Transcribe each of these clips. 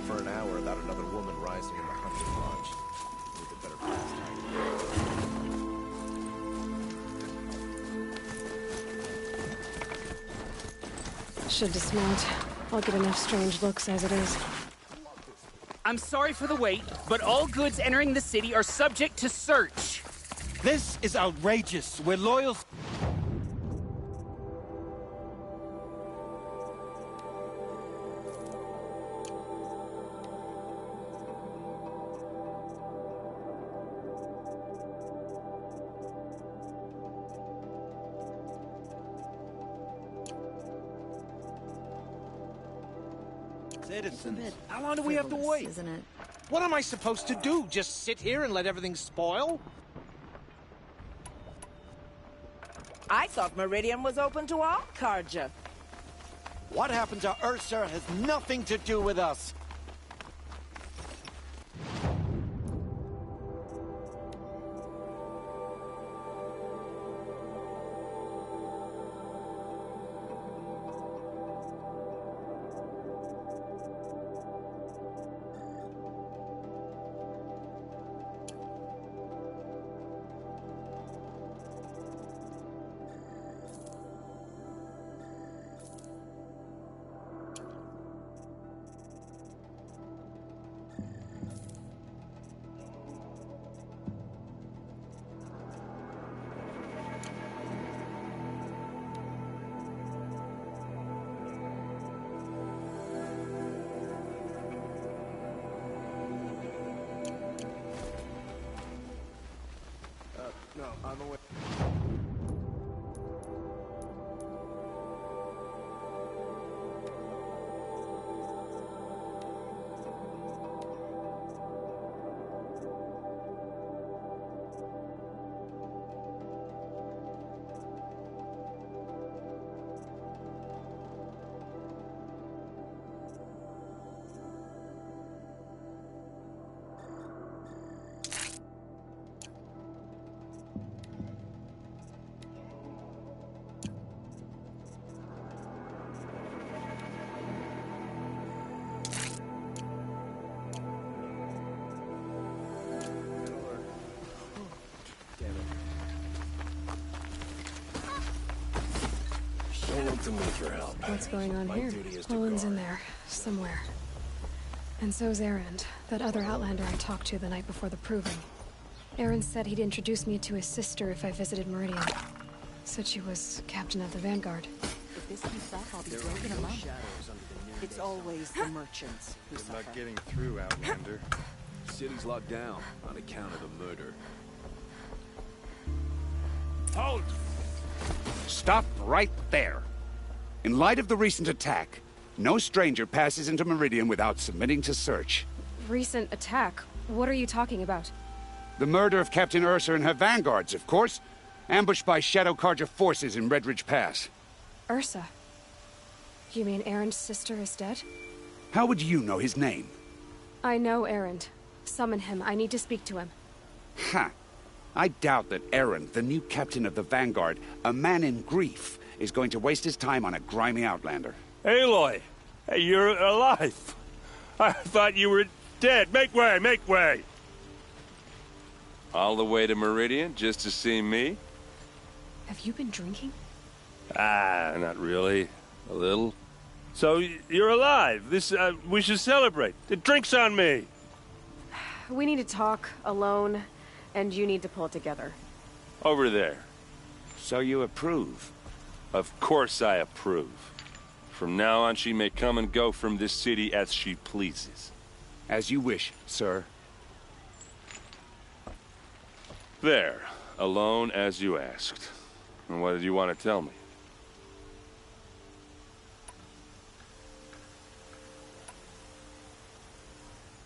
for an hour without another woman rising in the hunting lodge. Need a better pastime. Should dismount. I'll get enough strange looks as it is. I'm sorry for the wait, but all goods entering the city are subject to search. This is outrageous. We're loyal. Citizens. How long do we have to wait? Isn't it? What am I supposed to do? Just sit here and let everything spoil? I thought Meridian was open to all Carja. What happened to Ursa has nothing to do with us. No, on the way. What's going on here? Owen's in there, somewhere. And so's Erend, that other Outlander I talked to the night before the Proving. Erend said he'd introduce me to his sister if I visited Meridian. Said she was captain of the Vanguard. If this keeps up, I'll be broken among. It's always the merchants who Good luck suffer. getting through, Outlander. City's locked down on account of the murder. Halt! Stop right there. In light of the recent attack, no stranger passes into Meridian without submitting to search. Recent attack? What are you talking about? The murder of Captain Ursa and her vanguards, of course. Ambushed by Shadow Carja forces in Redridge Pass. Ursa? You mean Erend's sister is dead? How would you know his name? I know Erend. Summon him. I need to speak to him. Ha! I doubt that Erend, the new captain of the Vanguard, a man in grief, is going to waste his time on a grimy Outlander. Aloy! Hey, you're alive! I thought you were dead. Make way, make way! All the way to Meridian just to see me? Have you been drinking? Ah, not really. A little. So, you're alive. We should celebrate. The drink's on me. We need to talk, alone, and you need to pull it together. Over there. So you approve? Of course I approve. From now on, she may come and go from this city as she pleases. As you wish, sir. There. Alone as you asked. And what did you want to tell me?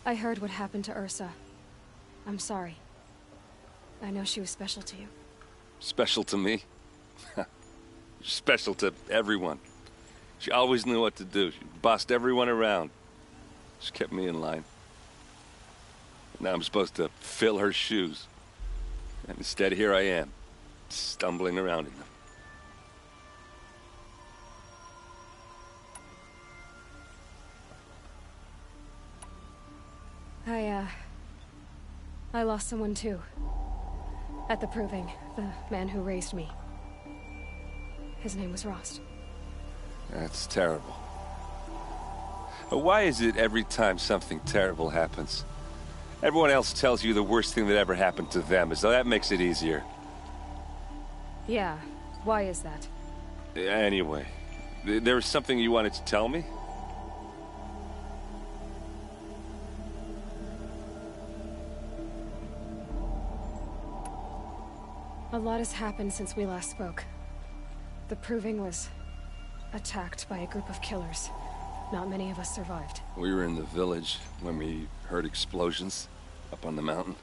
I heard what happened to Ursa. I'm sorry. I know she was special to you. Special to me? Special to everyone. She always knew what to do. She bossed everyone around. She kept me in line. Now I'm supposed to fill her shoes. And instead, here I am, stumbling around in them. I lost someone too. At the proving, the man who raised me. His name was Rost. That's terrible. But why is it every time something terrible happens, everyone else tells you the worst thing that ever happened to them, as though that makes it easier? Yeah, why is that? Anyway, there was something you wanted to tell me? A lot has happened since we last spoke. The proving was attacked by a group of killers. Not many of us survived. We were in the village when we heard explosions up on the mountain.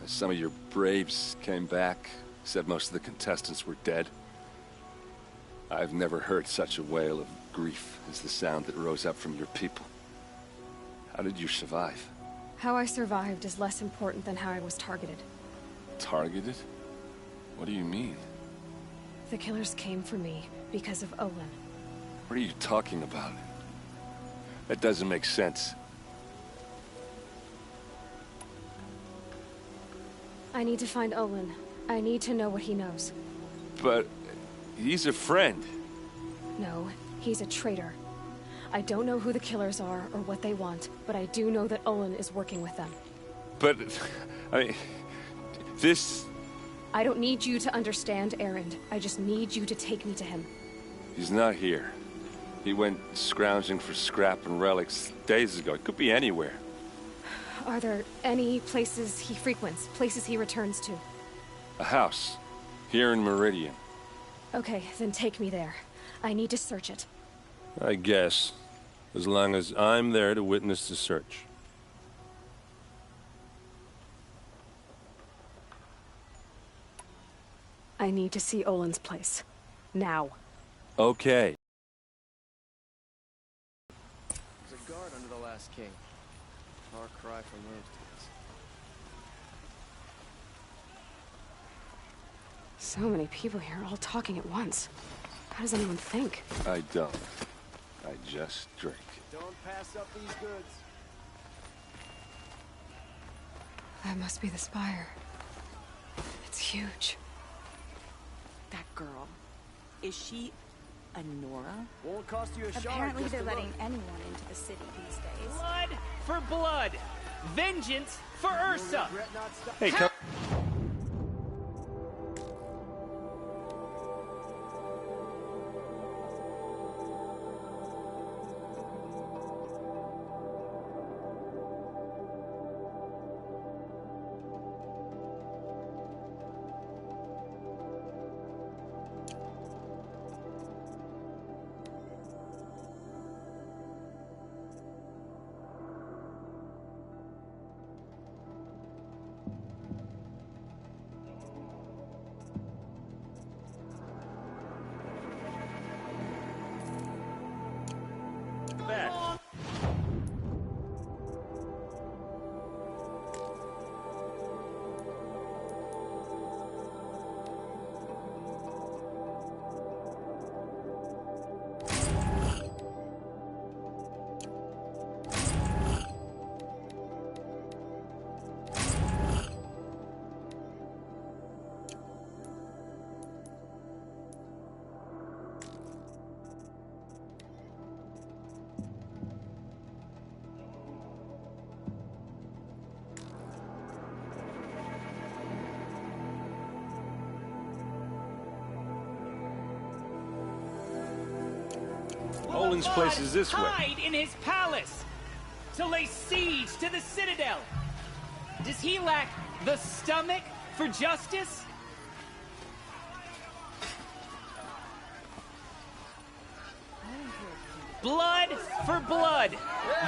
Some of your braves came back, said most of the contestants were dead. I've never heard such a wail of grief as the sound that rose up from your people. How did you survive? How I survived is less important than how I was targeted. Targeted? What do you mean? The killers came for me because of Olin. What are you talking about? That doesn't make sense. I need to find Olin. I need to know what he knows. But he's a friend. No, he's a traitor. I don't know who the killers are or what they want, but I do know that Olin is working with them. But, I mean, this... I don't need you to understand, Erend. I just need you to take me to him. He's not here. He went scrounging for scrap and relics days ago. It could be anywhere. Are there any places he frequents, places he returns to? A house. Here in Meridian. Okay, then take me there. I need to search it. I guess. As long as I'm there to witness the search. I need to see Olin's place. Now. Okay. There's a guard under the last king. Far cry from those days. So many people here, all talking at once. How does anyone think? I don't. I just drink. Don't pass up these goods. That must be the spire. It's huge. That girl. Is she a Nora? Won't cost you a shard. Apparently just they're to letting look. anyone into the city these days. Blood for blood. Vengeance for Ursa. Regret not sto- Hey, come. Back. Olin's place is this way. Hide in his palace to lay siege to the citadel. Does he lack the stomach for justice? Blood for blood.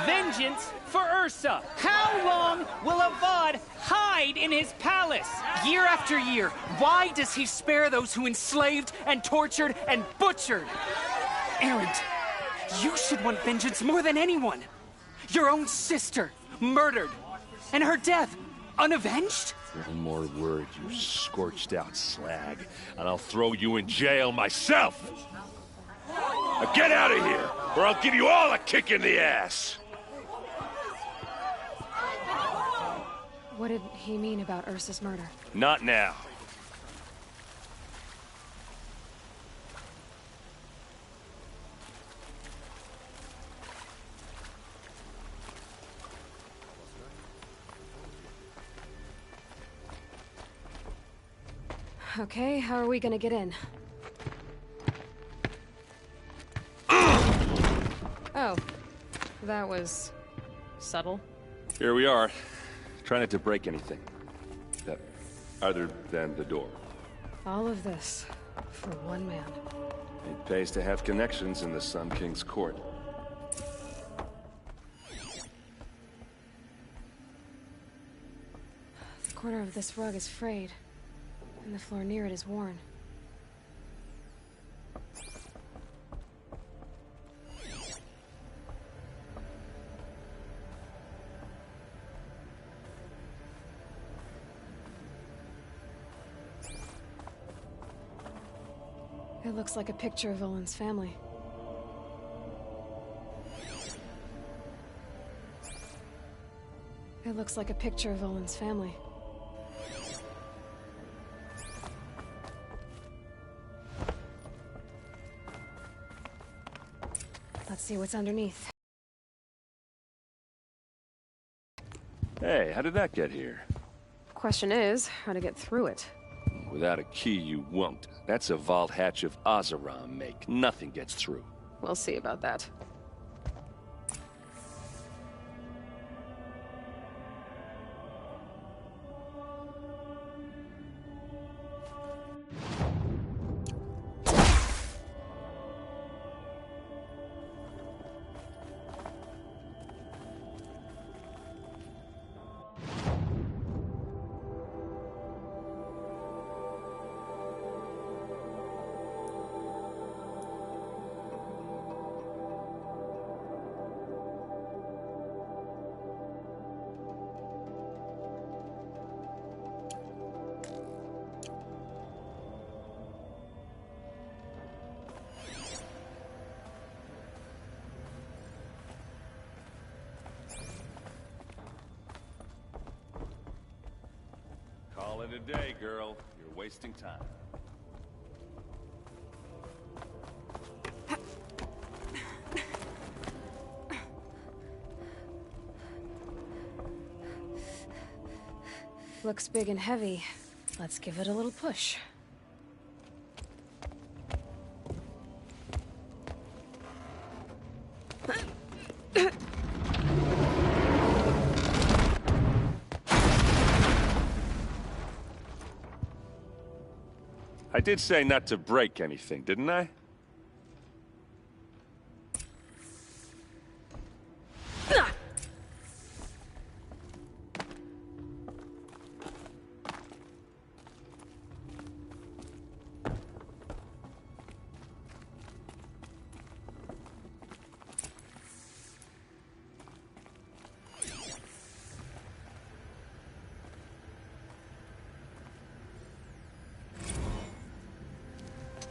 Vengeance for Ursa. How long will Avad hide in his palace? Year after year, why does he spare those who enslaved and tortured and butchered? Erend, you should want vengeance more than anyone. Your own sister, murdered, and her death, unavenged? One more word, you scorched out slag, and I'll throw you in jail myself! Now get out of here, or I'll give you all a kick in the ass! What did he mean about Ursa's murder? Not now. Okay, how are we gonna get in? Oh, that was subtle. Here we are. Try not to break anything. Other than the door. All of this for one man. It pays to have connections in the Sun King's court. The corner of this rug is frayed, and the floor near it is worn. It looks like a picture of Olin's family. It looks like a picture of Olin's family. Let's see what's underneath. Hey, how did that get here? Question is, how to get through it. Without a key, you won't. That's a vault hatch of Oseram make. Nothing gets through. We'll see about that. Call it a day, girl. You're wasting time. Looks big and heavy. Let's give it a little push. I did say not to break anything, didn't I?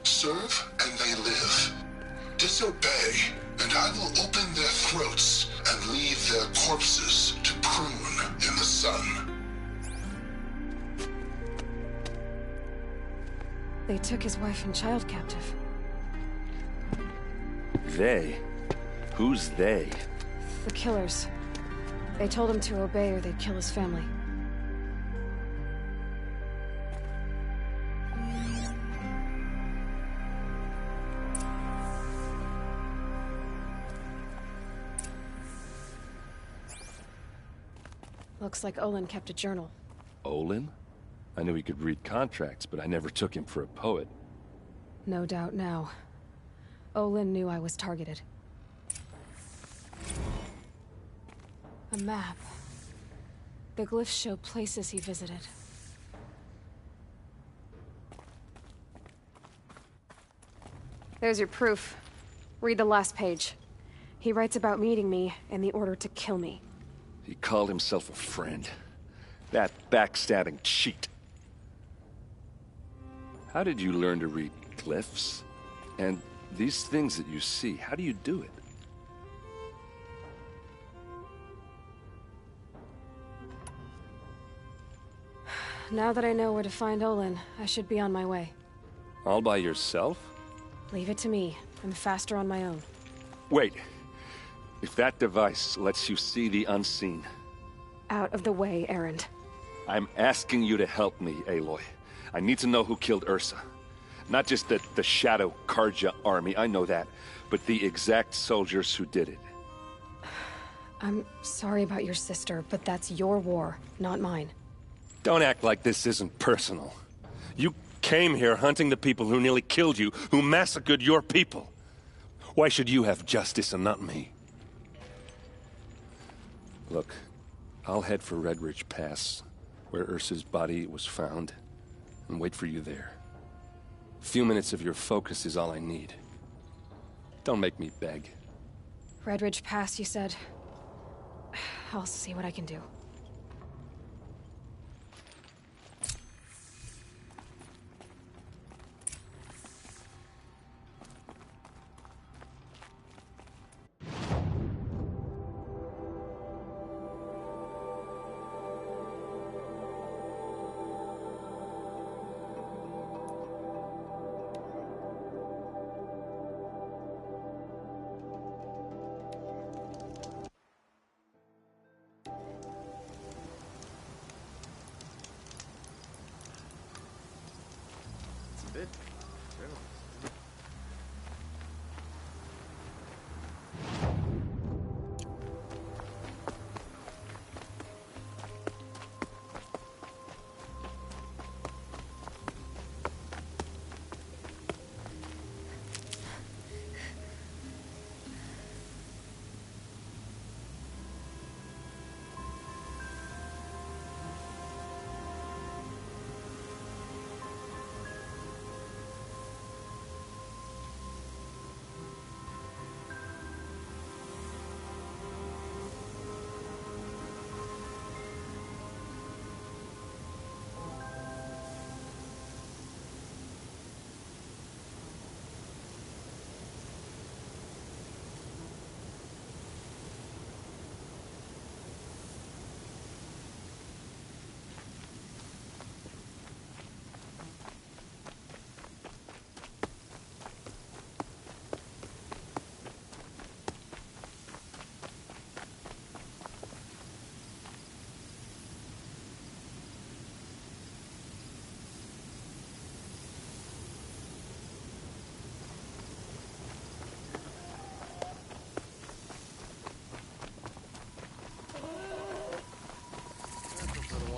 Serve and they live. Disobey, and I will open their throats and leave their corpses to prune in the sun. They took his wife and child captive. They? Who's they? The killers. They told him to obey or they'd kill his family. Looks like Olin kept a journal. Olin? I knew he could read contracts, but I never took him for a poet. No doubt now. Olin knew I was targeted. A map. The glyphs show places he visited. There's your proof. Read the last page. He writes about meeting me and the order to kill me. He called himself a friend. That backstabbing cheat. How did you learn to read glyphs? And these things that you see, how do you do it? Now that I know where to find Olin, I should be on my way. All by yourself? Leave it to me. I'm faster on my own. Wait. If that device lets you see the unseen... Out of the way, Erend. I'm asking you to help me, Aloy. I need to know who killed Ursa. Not just the Shadow Karja army, I know that, but the exact soldiers who did it. I'm sorry about your sister, but that's your war, not mine. Don't act like this isn't personal. You came here hunting the people who nearly killed you, who massacred your people. Why should you have justice and not me? Look, I'll head for Red Ridge Pass, where Ursa's body was found, and wait for you there. A few minutes of your focus is all I need. Don't make me beg. Red Ridge Pass, you said? I'll see what I can do.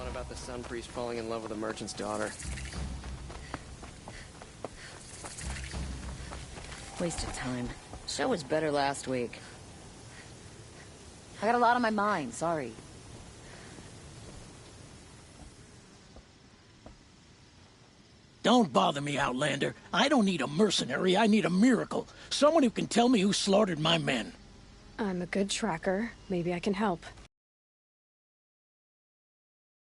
About the Sun Priest falling in love with a merchant's daughter. Waste of time. Show was better last week. I got a lot on my mind, sorry. Don't bother me, Outlander. I don't need a mercenary, I need a miracle. Someone who can tell me who slaughtered my men. I'm a good tracker. Maybe I can help.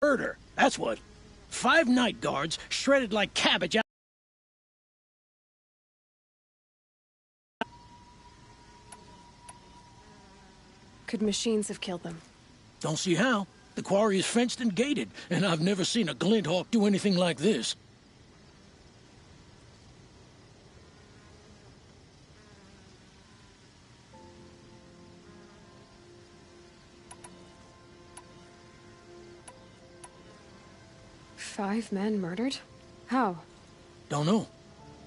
Murder, that's what. 5 night guards, shredded like cabbage out. Could machines have killed them? Don't see how. The quarry is fenced and gated, and I've never seen a Glinthawk do anything like this. Five men murdered? How? Don't know.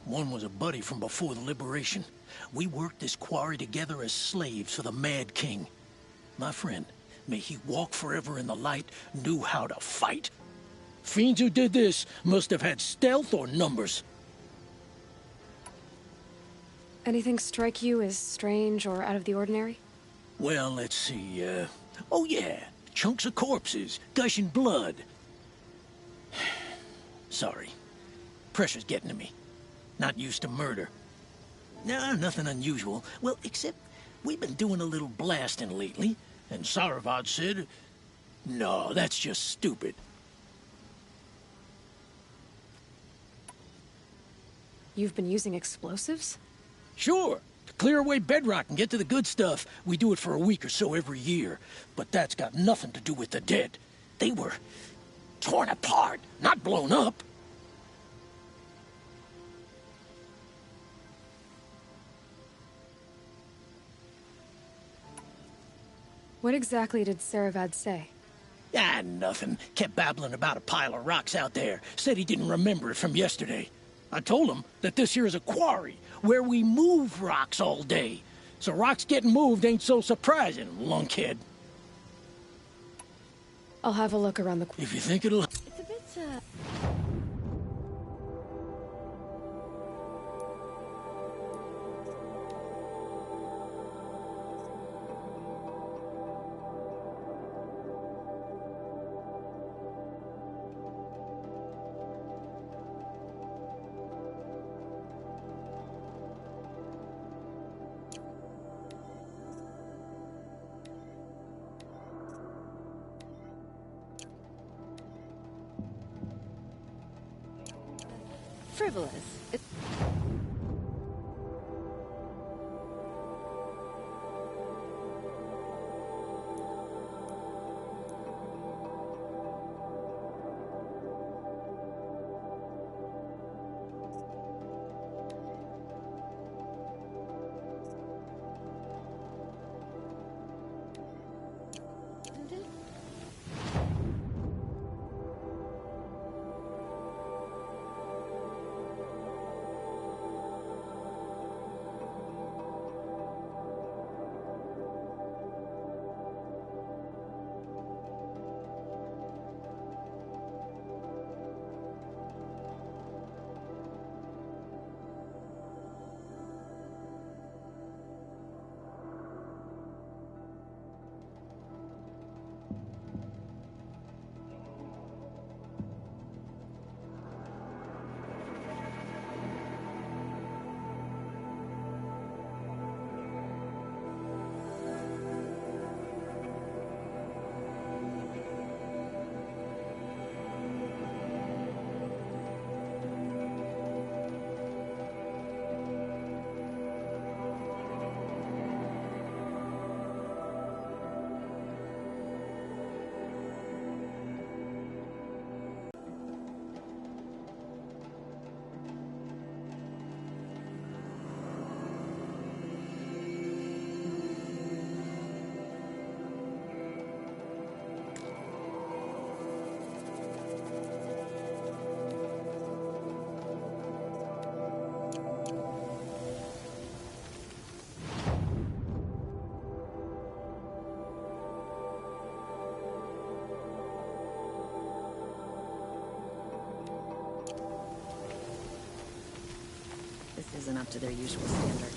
One was a buddy from before the liberation. We worked this quarry together as slaves for the Mad King. My friend, may he walk forever in the light, knew how to fight. Fiends who did this must have had stealth or numbers. Anything strike you as strange or out of the ordinary? Well, let's see, oh yeah, chunks of corpses, gushing blood. Sorry. Pressure's getting to me. Not used to murder. No, nothing unusual. Well, except we've been doing a little blasting lately, and Saravad said, no, that's just stupid. You've been using explosives? Sure. To clear away bedrock and get to the good stuff, we do it for a week or so every year. But that's got nothing to do with the dead. They were Torn apart, not blown up. What exactly did Saravad say? Ah, nothing. Kept babbling about a pile of rocks out there. Said he didn't remember it from yesterday. I told him that this here is a quarry, where we move rocks all day. So rocks getting moved ain't so surprising, lunkhead. I'll have a look around the... If you think it'll... It's a bit, frivolous. This isn't up to their usual standard.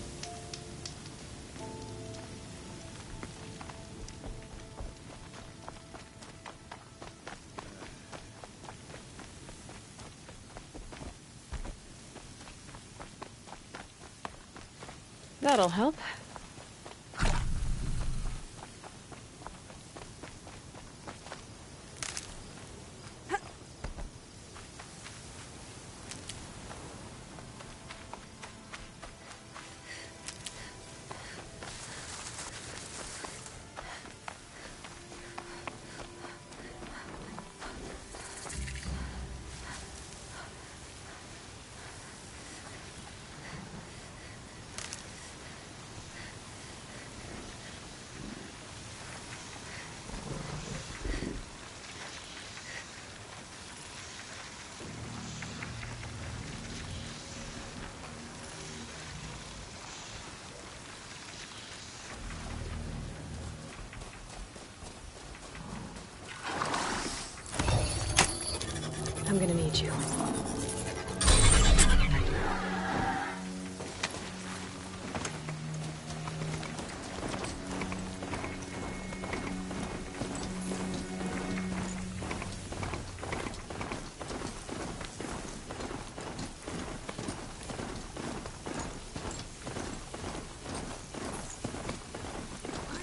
That'll help. I'm gonna need you. I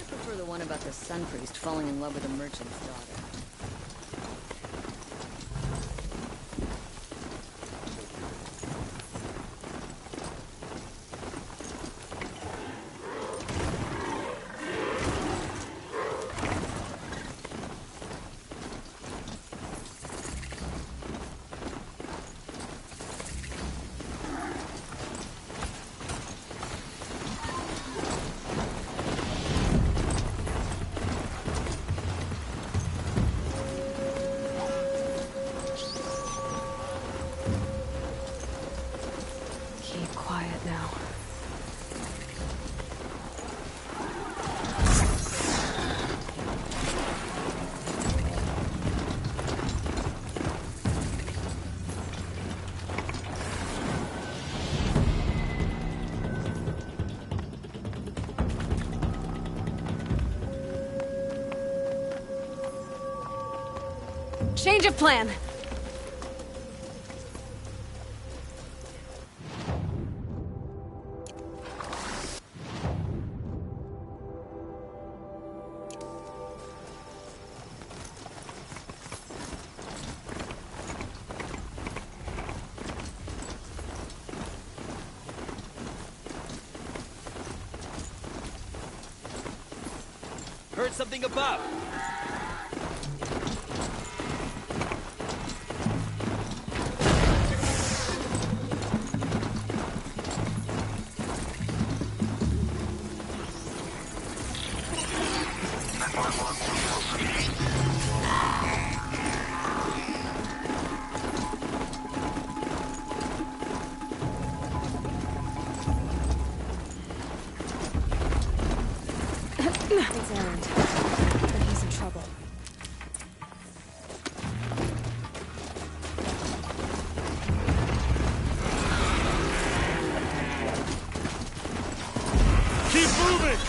prefer the one about the sun priest falling in love with a merchant's daughter. quiet now. Change of plan. Heard something above. It's Erend, but he's in trouble. Keep moving!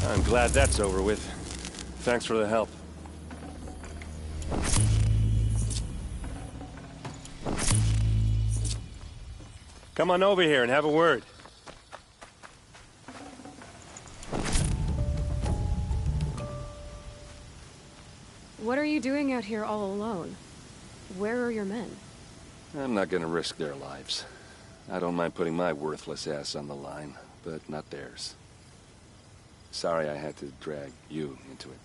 I'm glad that's over with. Thanks for the help. Come on over here and have a word. What are you doing out here all alone? Where are your men? I'm not gonna risk their lives. I don't mind putting my worthless ass on the line, but not theirs. Sorry I had to drag you into it.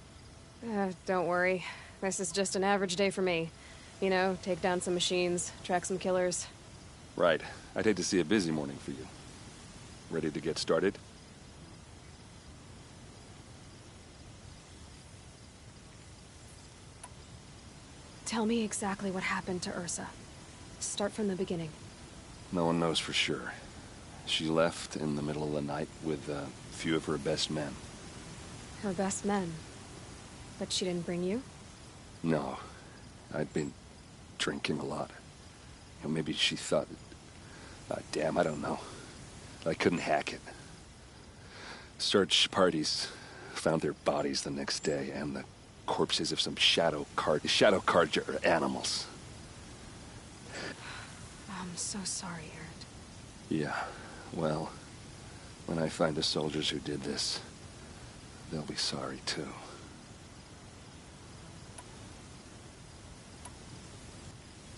Don't worry. This is just an average day for me. You know, take down some machines, track some killers. Right. I'd hate to see a busy morning for you. Ready to get started? Tell me exactly what happened to Ursa. Start from the beginning. No one knows for sure. She left in the middle of the night with a few of her best men. Her best men? But she didn't bring you? No. I'd been drinking a lot. You know, maybe she thought... damn, I don't know. I couldn't hack it. Search parties found their bodies the next day, and the corpses of some shadow carja animals. I'm so sorry, Erend. Yeah, well, when I find the soldiers who did this, they'll be sorry too.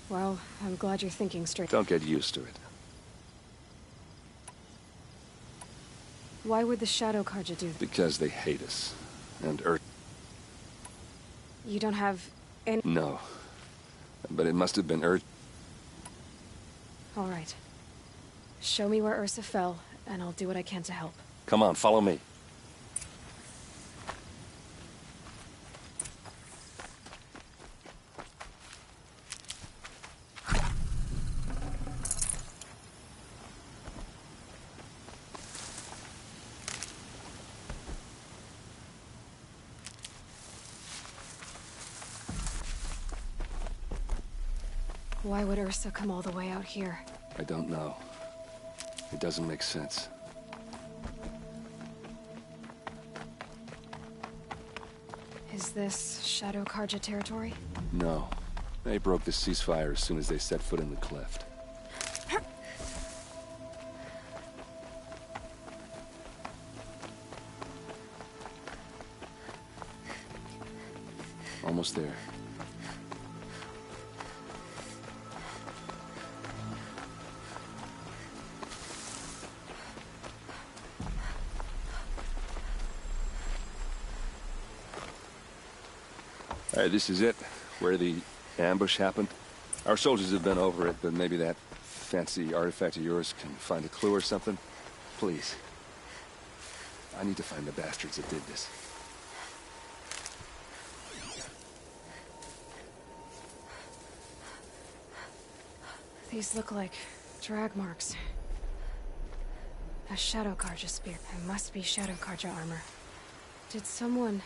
Well, I'm glad you're thinking straight. Don't get used to it. Why would the Shadow Carja do that? Because they hate us. And You don't have any... No. But it must have been All right. Show me where Ursa fell, and I'll do what I can to help. Come on, follow me. Why would Ursa come all the way out here? I don't know. It doesn't make sense. Is this Shadow Carja territory? No. They broke the ceasefire as soon as they set foot in the cleft. Almost there. All right, this is it, where the ambush happened. Our soldiers have been over it, but maybe that fancy artifact of yours can find a clue or something. Please. I need to find the bastards that did this. These look like drag marks. A Shadow Karja spear. It must be Shadow Karja armor. Did someone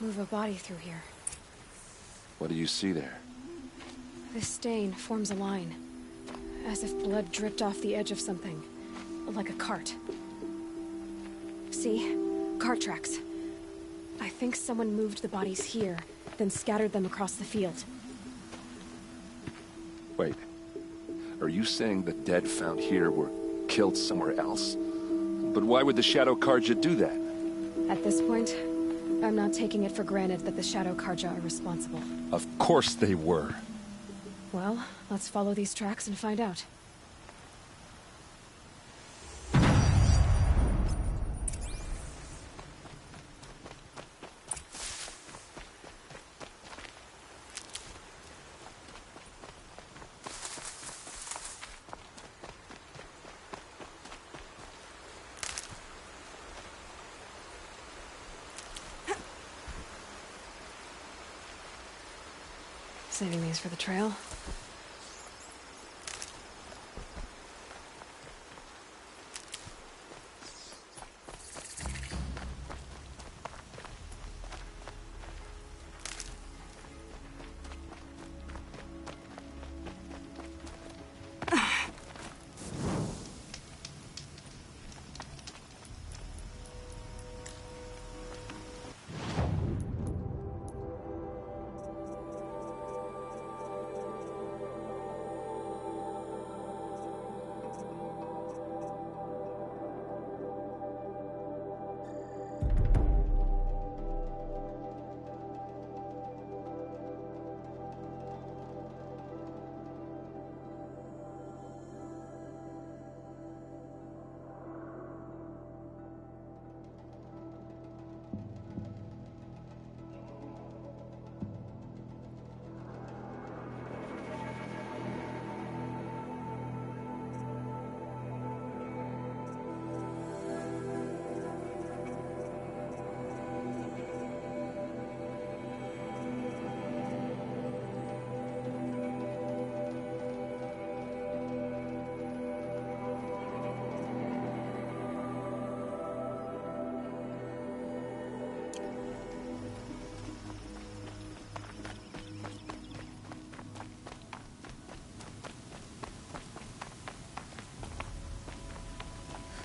move a body through here? What do you see there? This stain forms a line, as if blood dripped off the edge of something, like a cart. See? Cart tracks. I think someone moved the bodies here, then scattered them across the field. Wait. Are you saying the dead found here were killed somewhere else? But why would the Shadow Karja do that? At this point, I'm not taking it for granted that the Shadow Karja are responsible. Of course they were. Well, let's follow these tracks and find out. Saving these for the trail.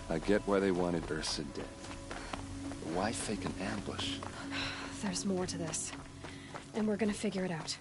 I get why they wanted Ursa dead. But why fake an ambush? There's more to this. And we're gonna figure it out.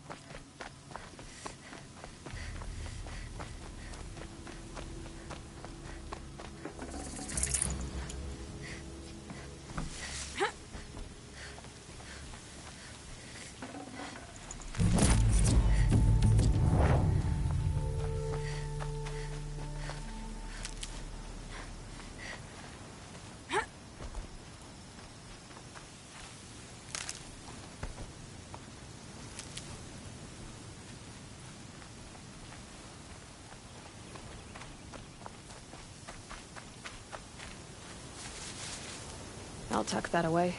I'll tuck that away.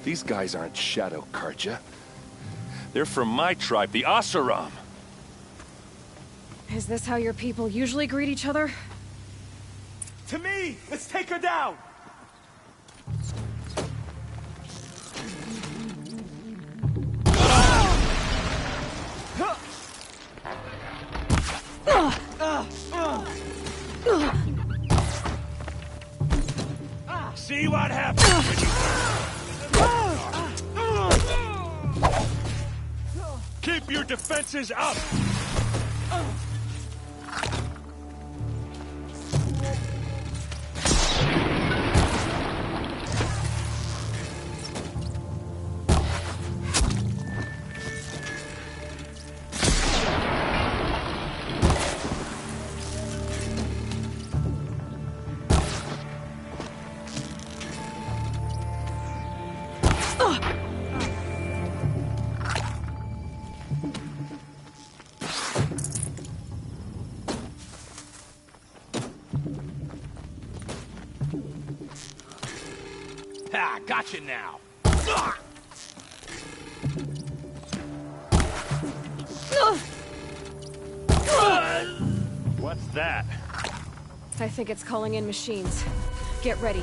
These guys aren't Shadow Karja. They're from my tribe, the Oseram. Is this how your people usually greet each other? To me! Let's take her down! See what happens when you... Keep your defenses up! Ha! Gotcha now! What's that? I think it's calling in machines. Get ready.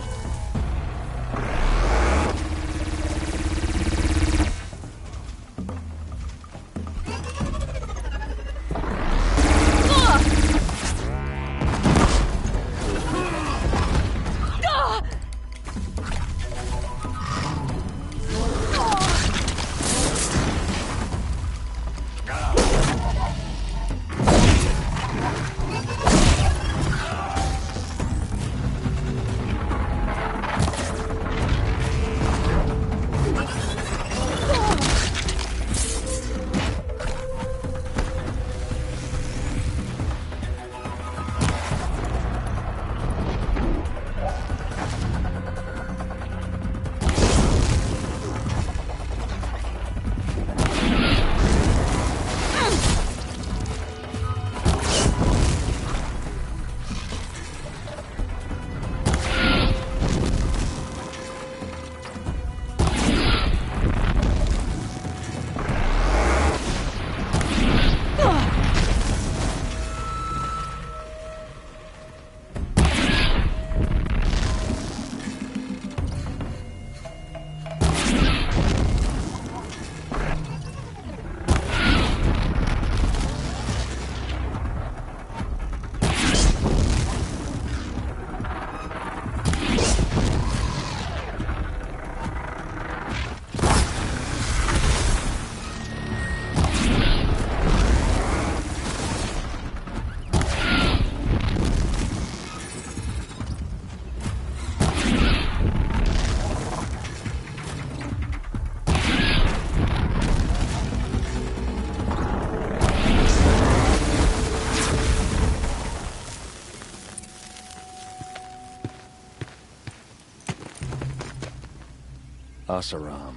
Asaram,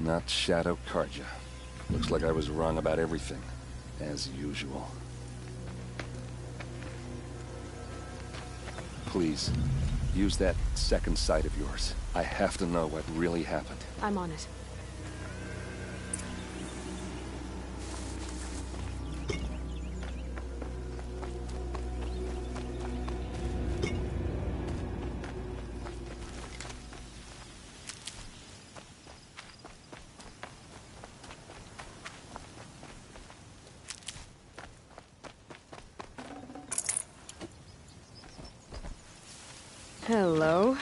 not Shadow Karja. Looks like I was wrong about everything, as usual. Please, use that second sight of yours. I have to know what really happened. I'm on it. Hello.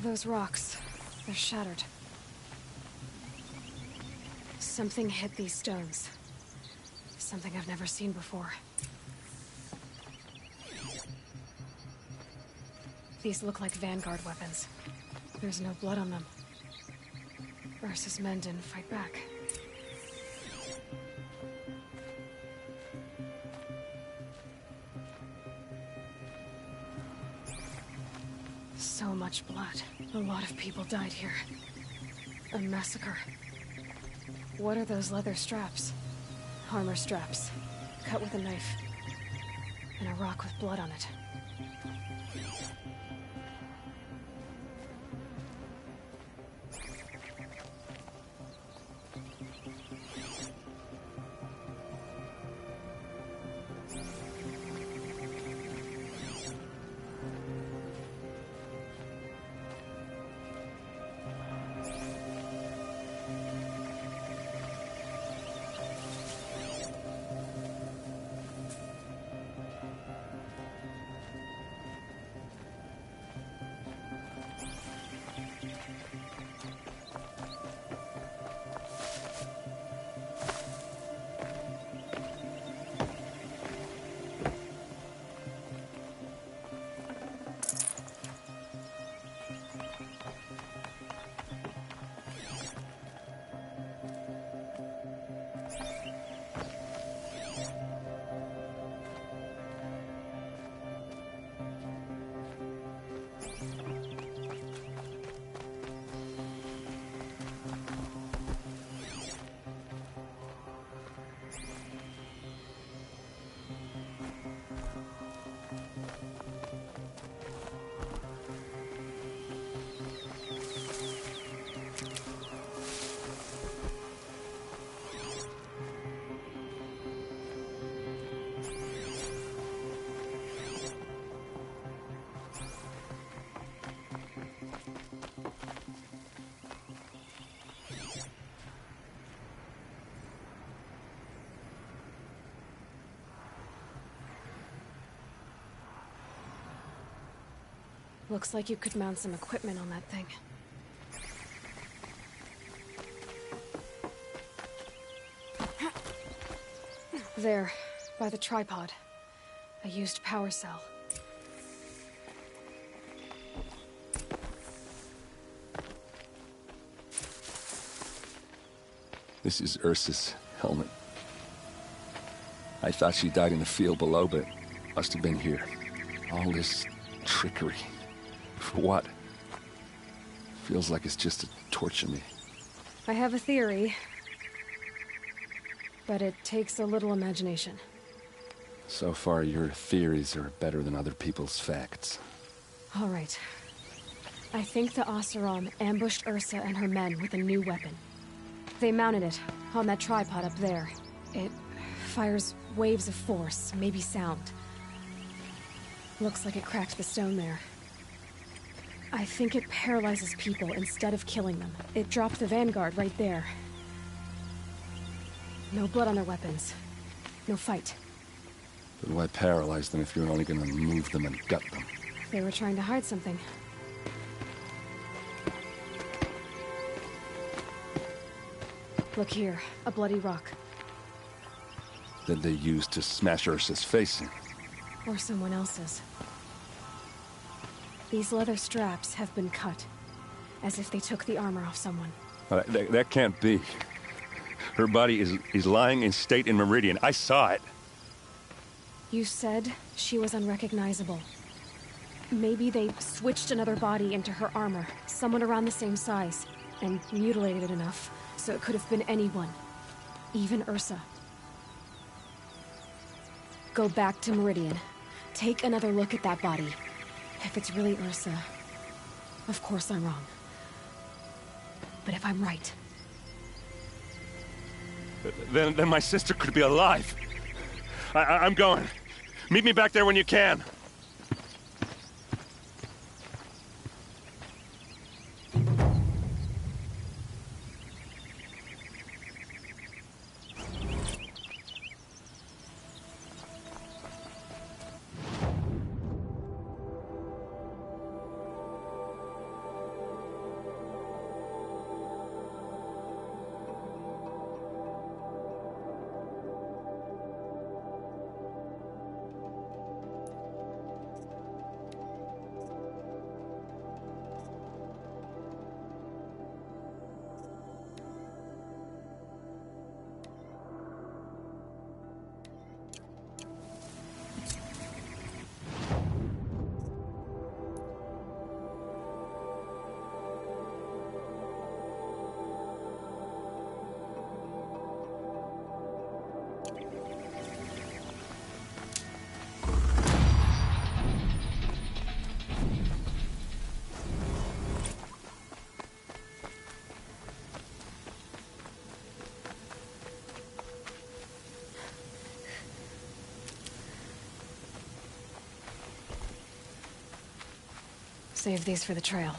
Those rocks, they're shattered. Something hit these stones. Something I've never seen before. These look like Vanguard weapons. There's no blood on them. Ursa's men didn't fight back. So much blood. A lot of people died here. A massacre. What are those leather straps? Armor straps. Cut with a knife. And a rock with blood on it. Looks like you could mount some equipment on that thing. There, by the tripod. A used power cell. This is Ursa's helmet. I thought she died in the field below, but must have been here. All this trickery. For what? Feels like it's just to torture me. I have a theory, but it takes a little imagination. So far, your theories are better than other people's facts. All right. I think the Oseram ambushed Ursa and her men with a new weapon. They mounted it on that tripod up there. It fires waves of force, maybe sound. Looks like it cracked the stone there. I think it paralyzes people instead of killing them. It dropped the vanguard right there. No blood on their weapons. No fight. But why paralyze them if you're only gonna move them and gut them? They were trying to hide something. Look here, a bloody rock. That they used to smash Ursa's face in. Or someone else's. These leather straps have been cut, as if they took the armor off someone. That can't be. Her body is lying in state in Meridian. I saw it. You said she was unrecognizable. Maybe they switched another body into her armor, someone around the same size, and mutilated it enough, so it could have been anyone. Even Ursa. Go back to Meridian. Take another look at that body. If it's really Ursa, of course I'm wrong. But if I'm right... Then my sister could be alive. I'm going. Meet me back there when you can. Save these for the trail.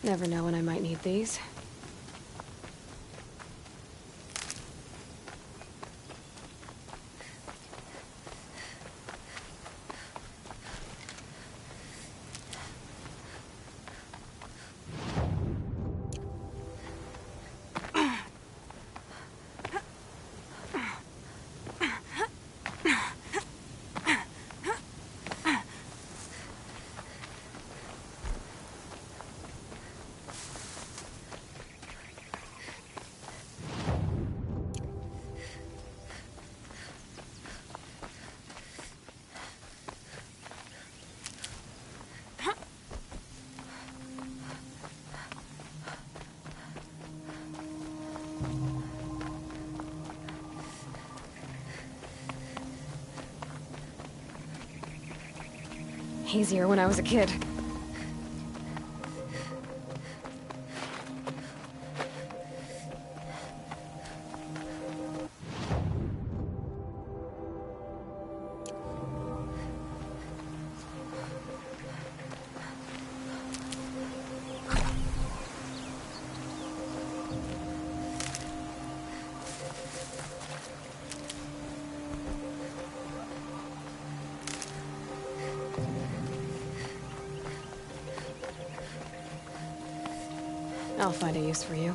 Never know when I might need these. Easier when I was a kid. I'll find a use for you.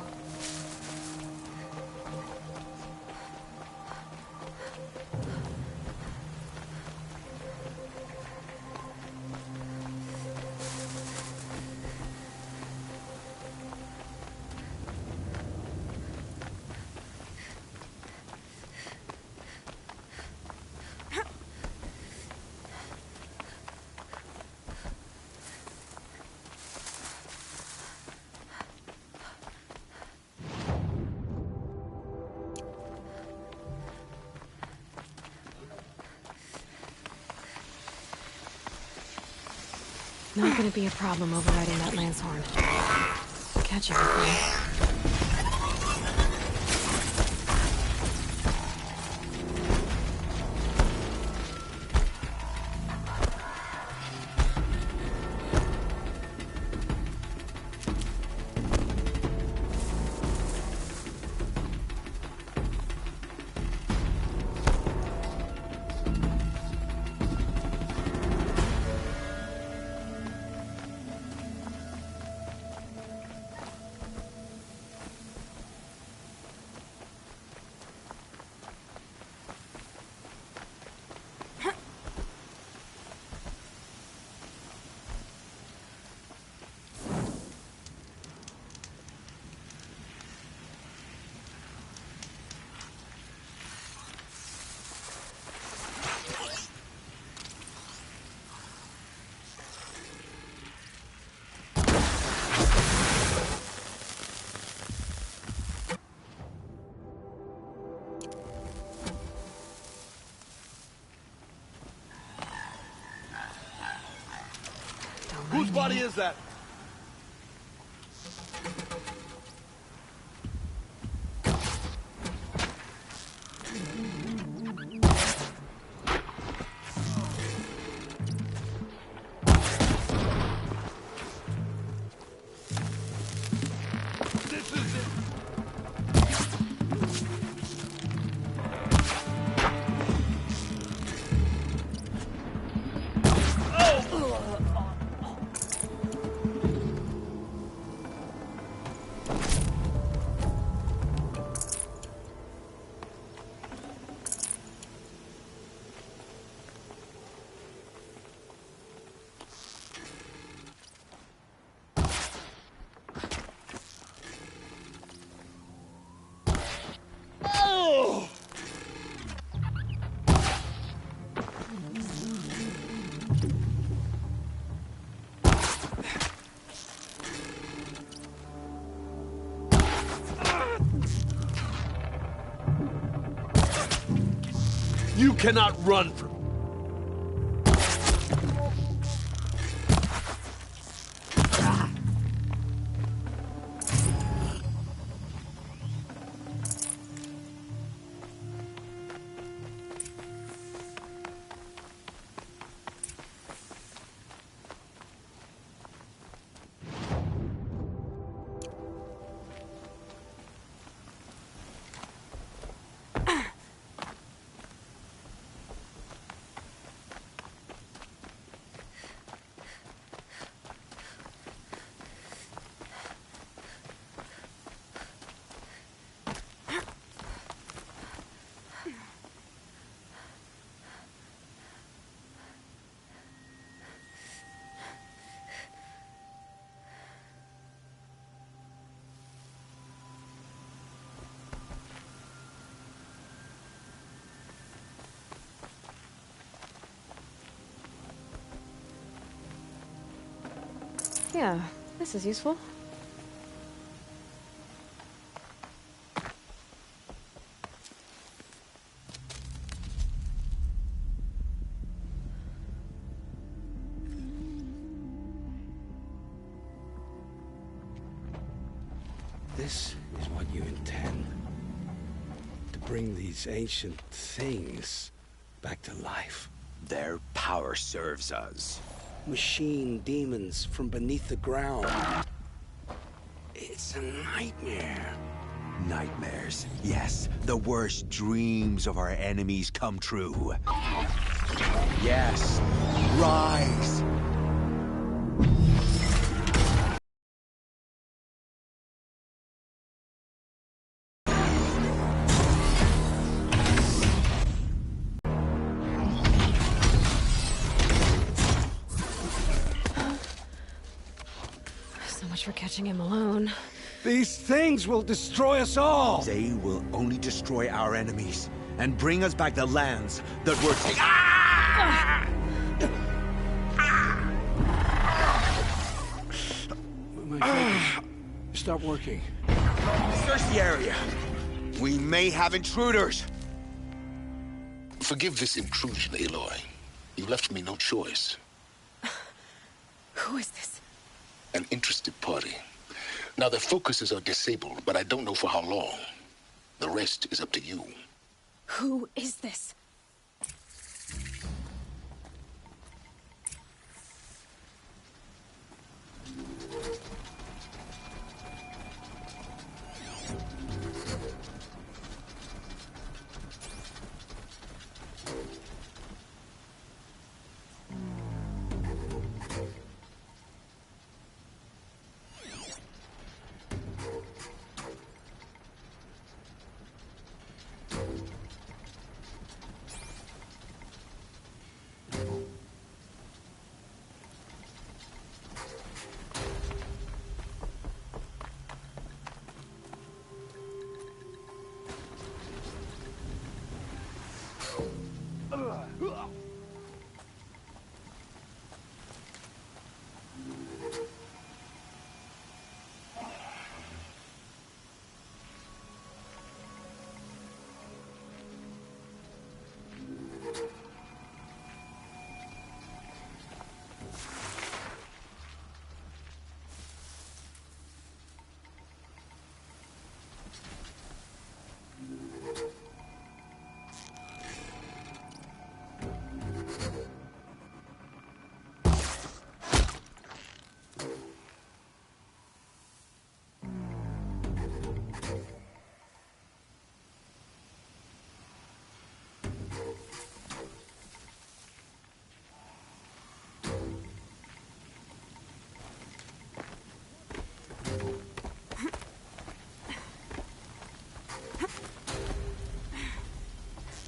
Not gonna be a problem overriding that lance horn. Catch everything. Whose body is that? You cannot run from... Yeah, this is useful. This is what you intend. To bring these ancient things back to life. Their power serves us. Machine demons from beneath the ground. It's a nightmare. Nightmares. Yes, the worst dreams of our enemies come true. Yes, rise! So much for catching him alone. These things will destroy us all! They will only destroy our enemies and bring us back the lands that were taken. My focus. Stop working. Search the area. We may have intruders. Forgive this intrusion, Aloy. You left me no choice. Who is this? An interested party. Now, their focuses are disabled, but I don't know for how long. The rest is up to you. Who is this?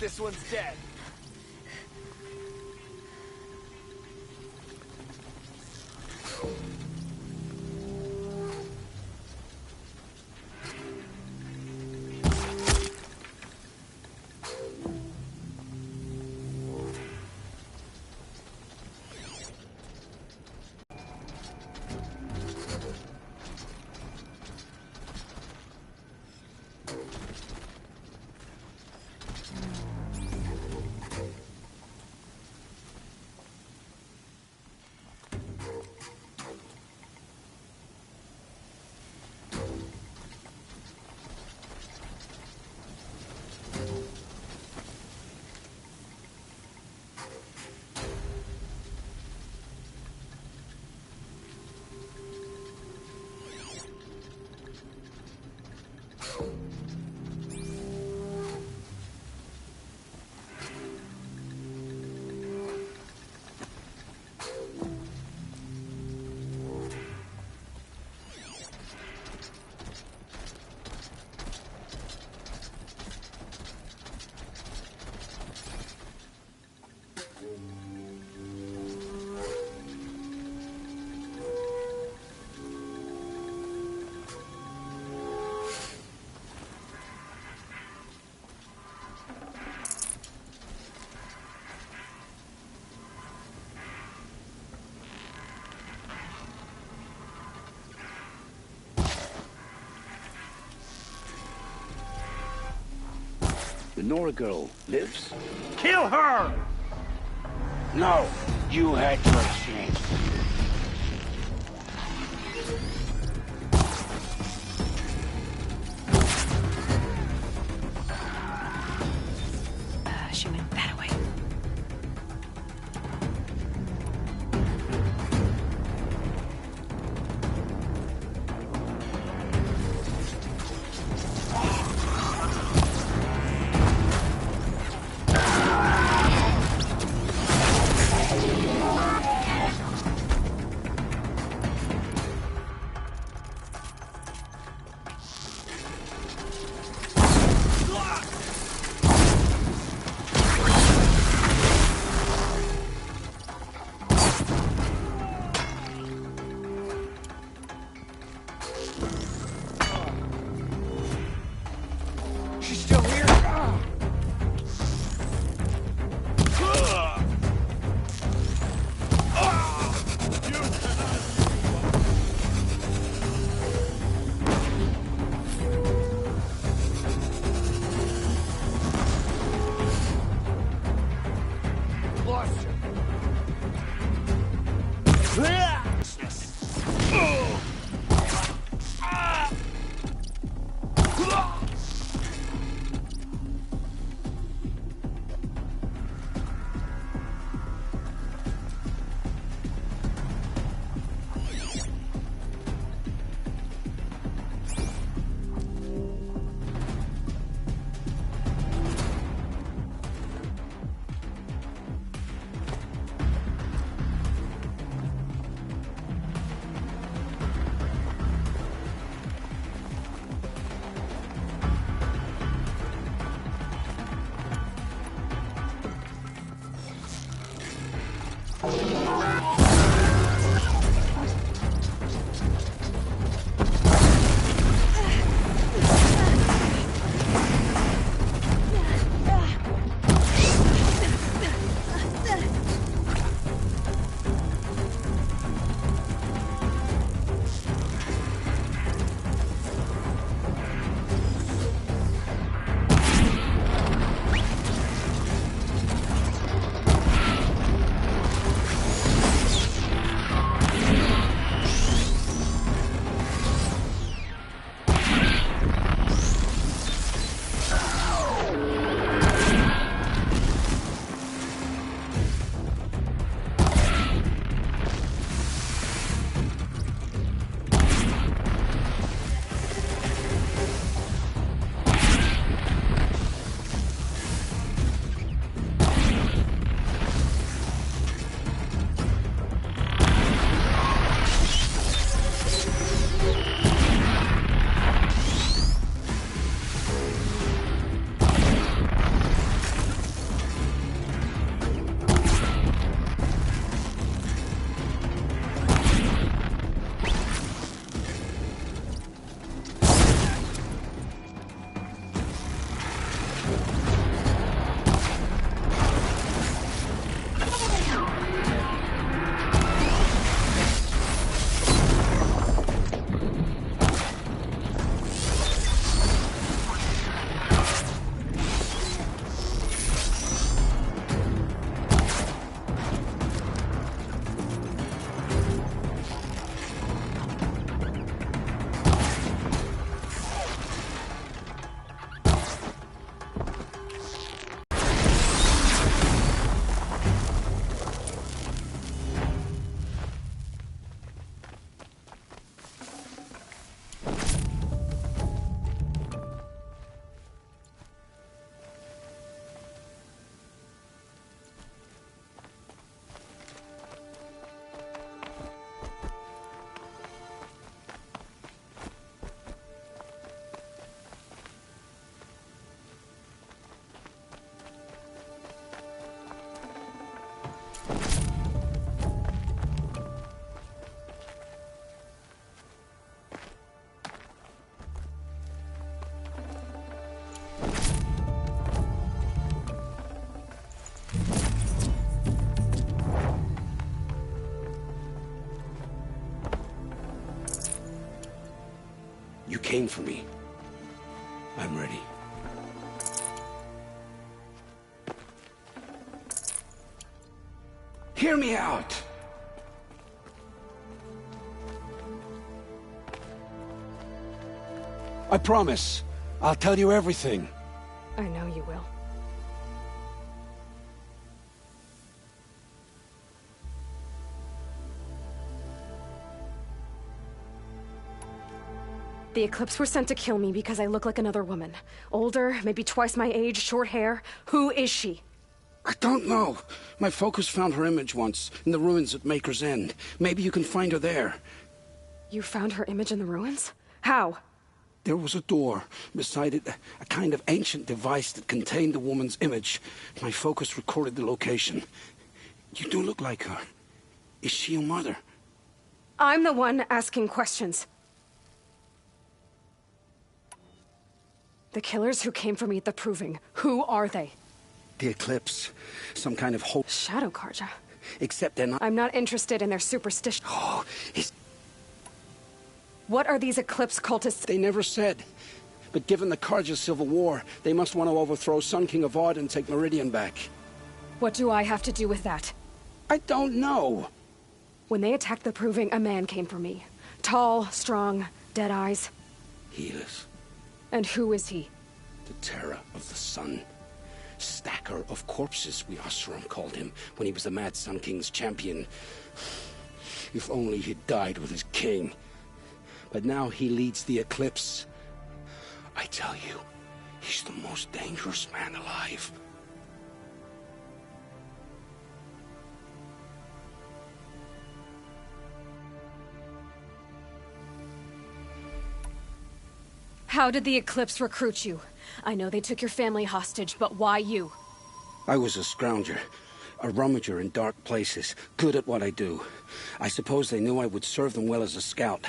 This one's dead. The Nora girl lives? Kill her! No! You had your chance. She went that way. You came for me. I'm ready. Hear me out. I promise. I'll tell you everything. I know you will. The Eclipse were sent to kill me because I look like another woman. Older, maybe twice my age, short hair. Who is she? I don't know. My focus found her image once, in the ruins at Maker's End. Maybe you can find her there. You found her image in the ruins? How? There was a door. Beside it, a kind of ancient device that contained the woman's image. My focus recorded the location. You do look like her. Is she your mother? I'm the one asking questions. The killers who came for me at the Proving, who are they? The Eclipse. Some kind of hope. Shadow Karja. Except they're not... I'm not interested in their superstition. Oh, What are these Eclipse cultists? They never said. But given the Karja civil war, they must want to overthrow Sun King Avad and take Meridian back. What do I have to do with that? I don't know. When they attacked the Proving, a man came for me. Tall, strong, dead eyes. He is. And who is he? The terror of the sun. Stacker of corpses, we Oseram called him, when he was the Mad Sun King's champion. If only he'd died with his king. But now he leads the Eclipse. I tell you, he's the most dangerous man alive. How did the Eclipse recruit you? I know they took your family hostage, but why you? I was a scrounger, a rummager in dark places, good at what I do. I suppose they knew I would serve them well as a scout.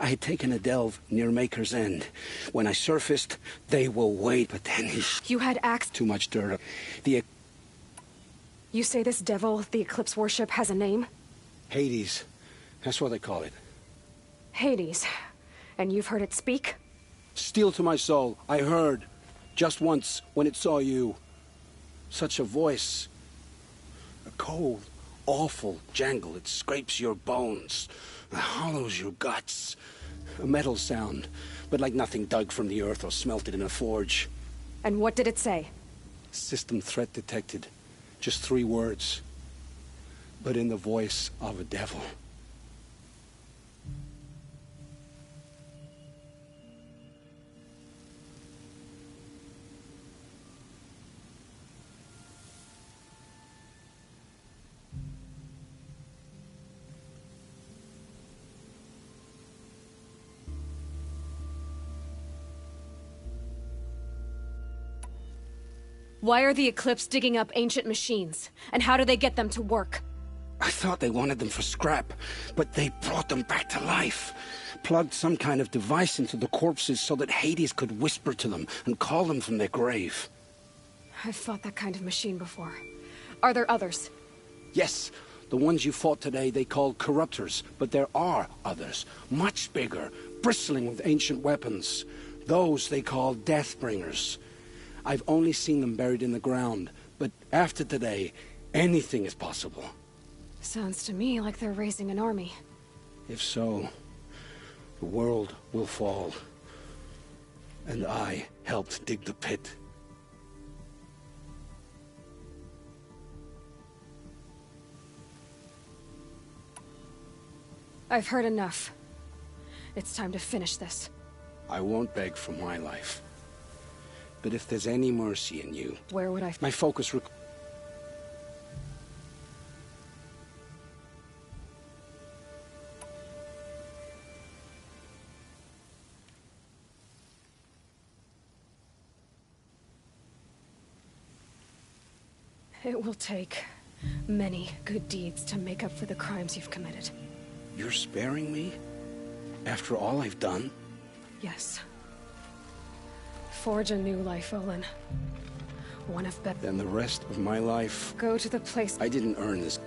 I had taken a delve near Maker's End. When I surfaced, they will wait, but then he... You had axe... Too much dirt. You say this devil, the Eclipse worship, has a name? Hades. That's what they call it. Hades. And you've heard it speak? Steel to my soul, I heard. Just once, when it saw you. Such a voice. A cold, awful jangle. It scrapes your bones. It hollows your guts. A metal sound, but like nothing dug from the earth or smelted in a forge. And what did it say? System threat detected. Just 3 words. But in the voice of a devil. Why are the Eclipse digging up ancient machines? And how do they get them to work? I thought they wanted them for scrap, but they brought them back to life. Plugged some kind of device into the corpses so that Hades could whisper to them and call them from their grave. I've fought that kind of machine before. Are there others? Yes, the ones you fought today they called corruptors, but there are others, much bigger, bristling with ancient weapons. Those they call Deathbringers. I've only seen them buried in the ground, but after today, anything is possible. Sounds to me like they're raising an army. If so, the world will fall. And I helped dig the pit. I've heard enough. It's time to finish this. I won't beg for my life. But if there's any mercy in you... Where would I... My focus... It will take many good deeds to make up for the crimes you've committed. You're sparing me? After all I've done? Yes. Forge a new life, Olin. One of better... Then the rest of my life... Go to the place... I didn't earn this.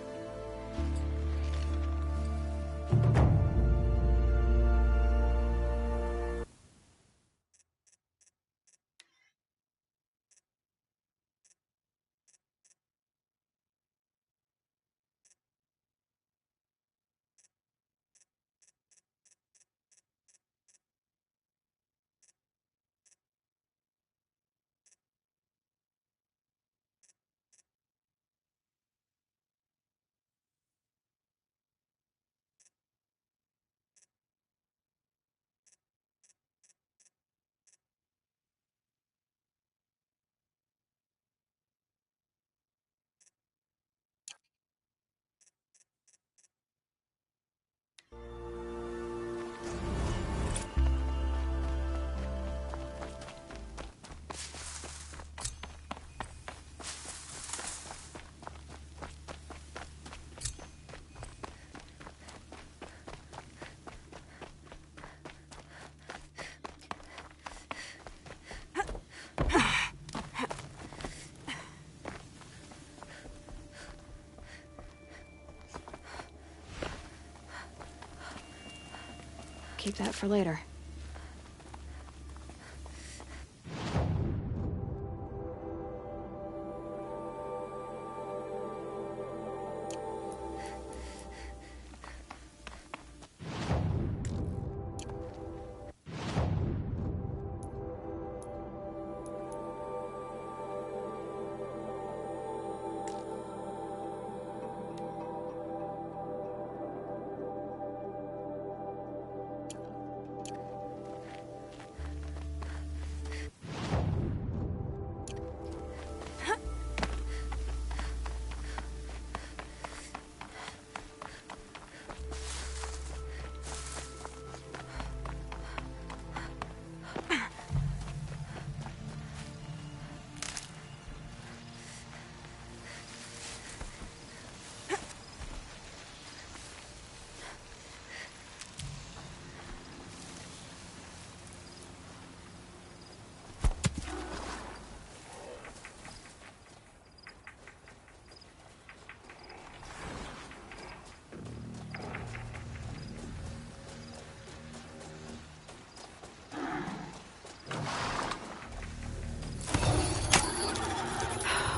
Keep that for later.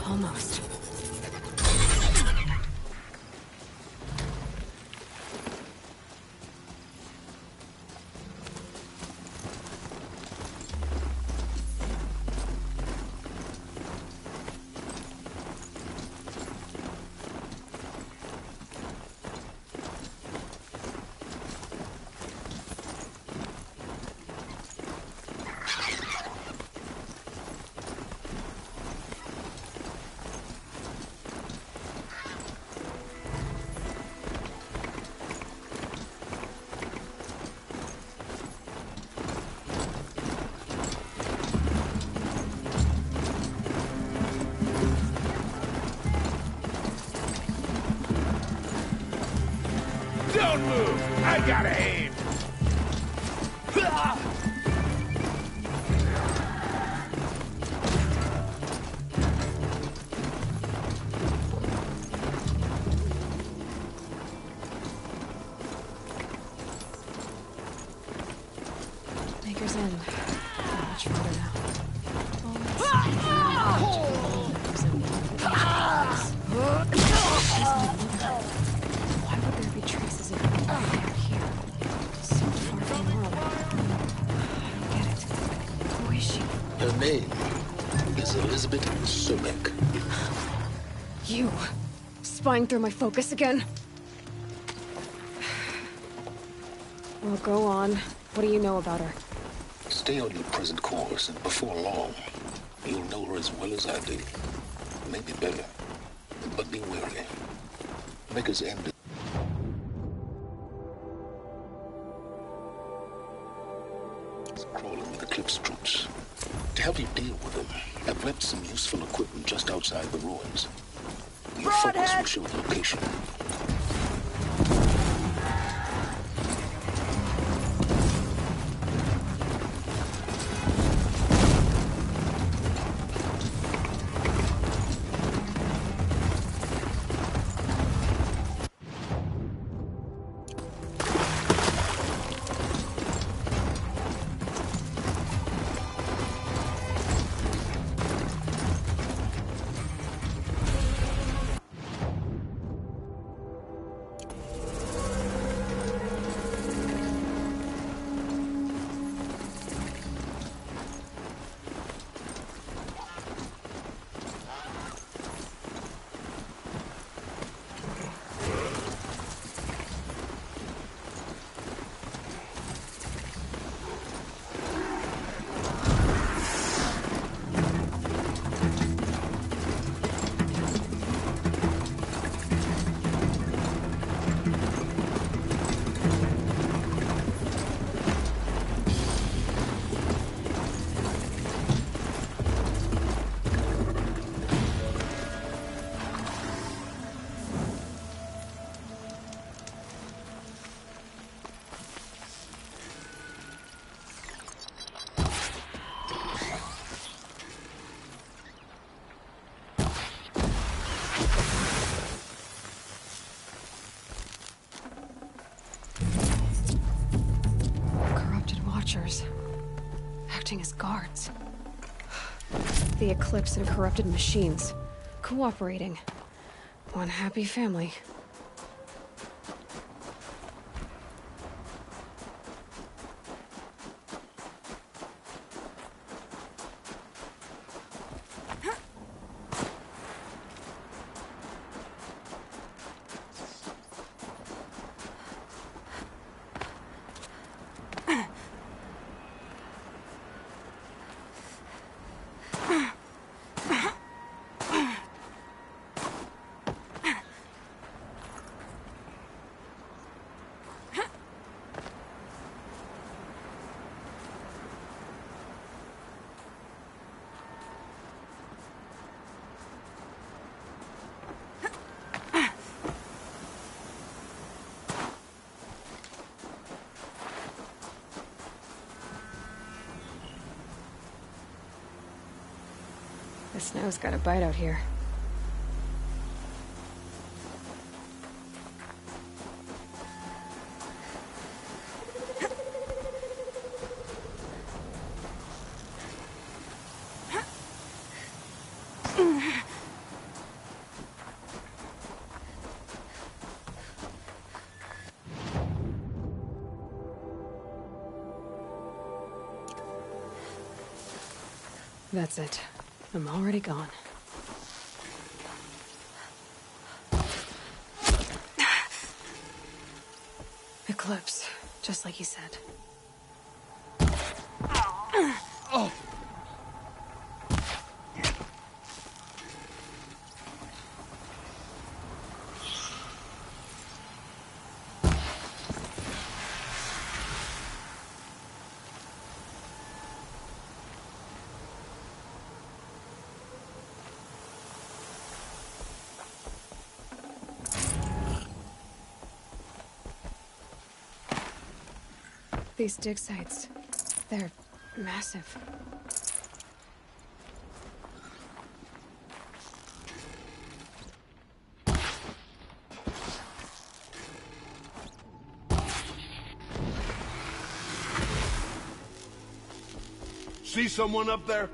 Almost. Don't move! I gotta aim! Maker's End. Not much further now. Why would there be traces of people out here? So far from the world. I don't get it. Who is she? Her name is Elizabeth Sumek. You! Spying through my focus again? Well, go on. What do you know about her? Stay on your present course, and before long, you'll know her as well as I do. Maybe better. But be wary. Maker's End is crawling with Eclipse troops. To help you deal with them, I've left some useful equipment just outside the ruins. Your focus will show the location. acting as guards. The Eclipse and corrupted machines. Cooperating. One happy family. The snow's got a bite out here. That's it. I'm already gone. Eclipse, just like you said. Oh! These dig sites, they're massive. See someone up there?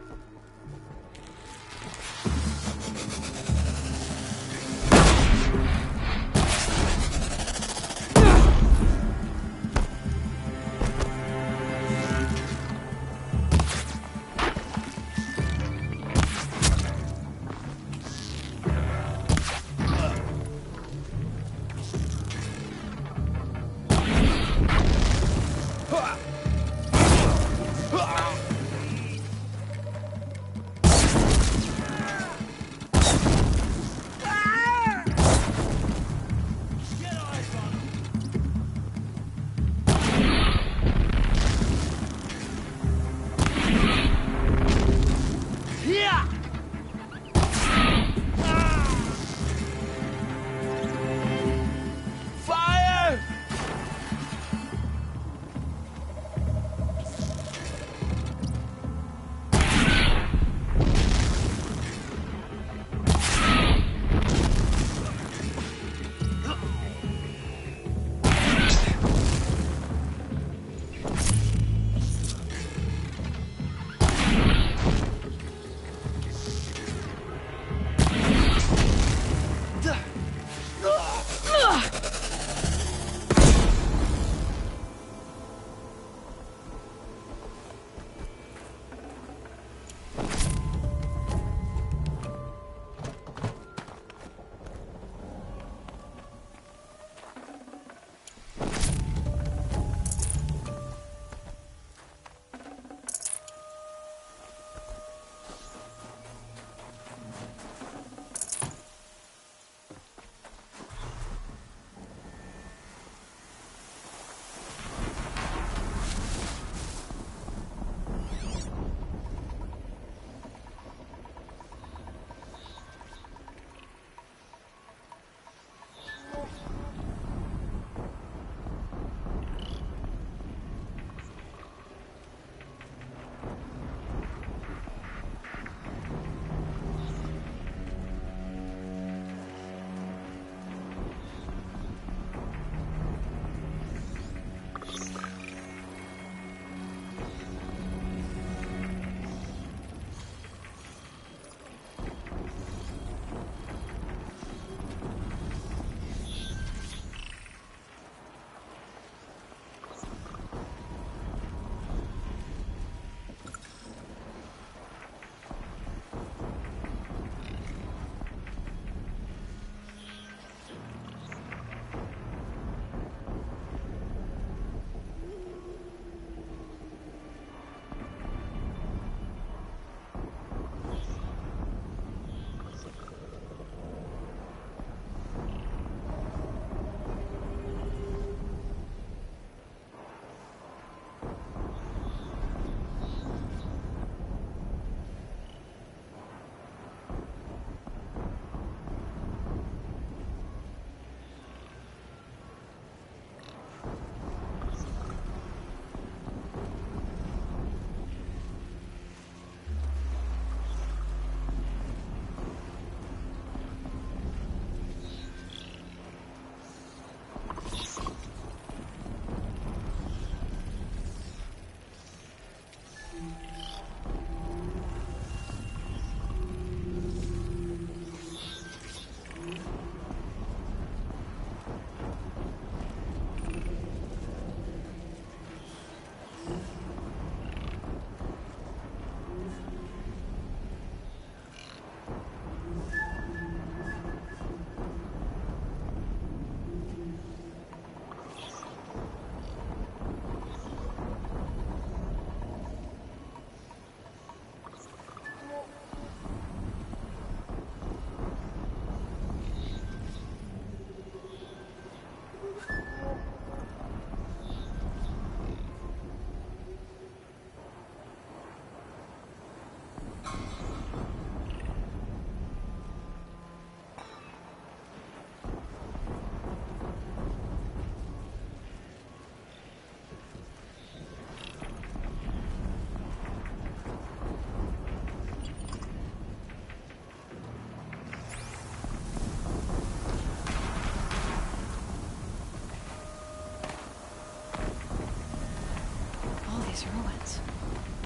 these ruins.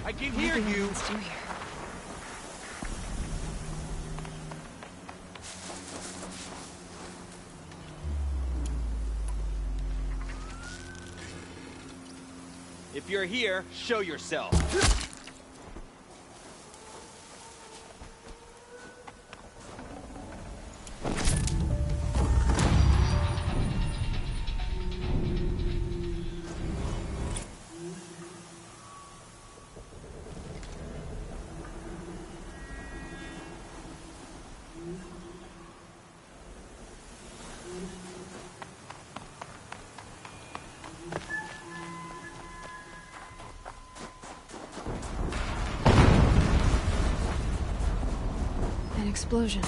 I can What hear do the you. aliens do here? If you're here, show yourself. An explosion.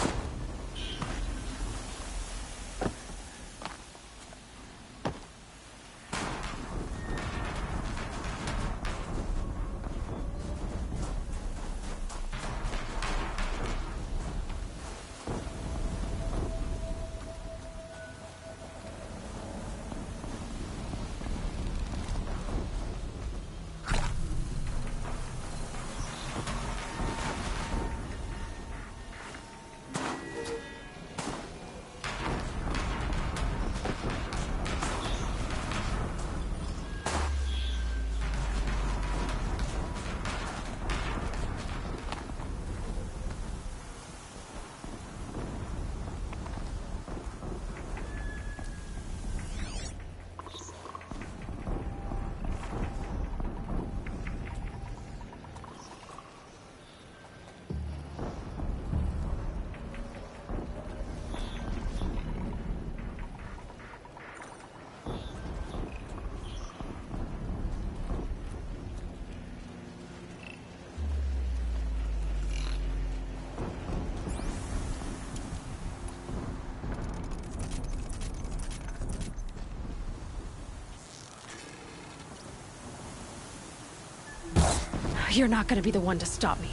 You're not gonna be the one to stop me.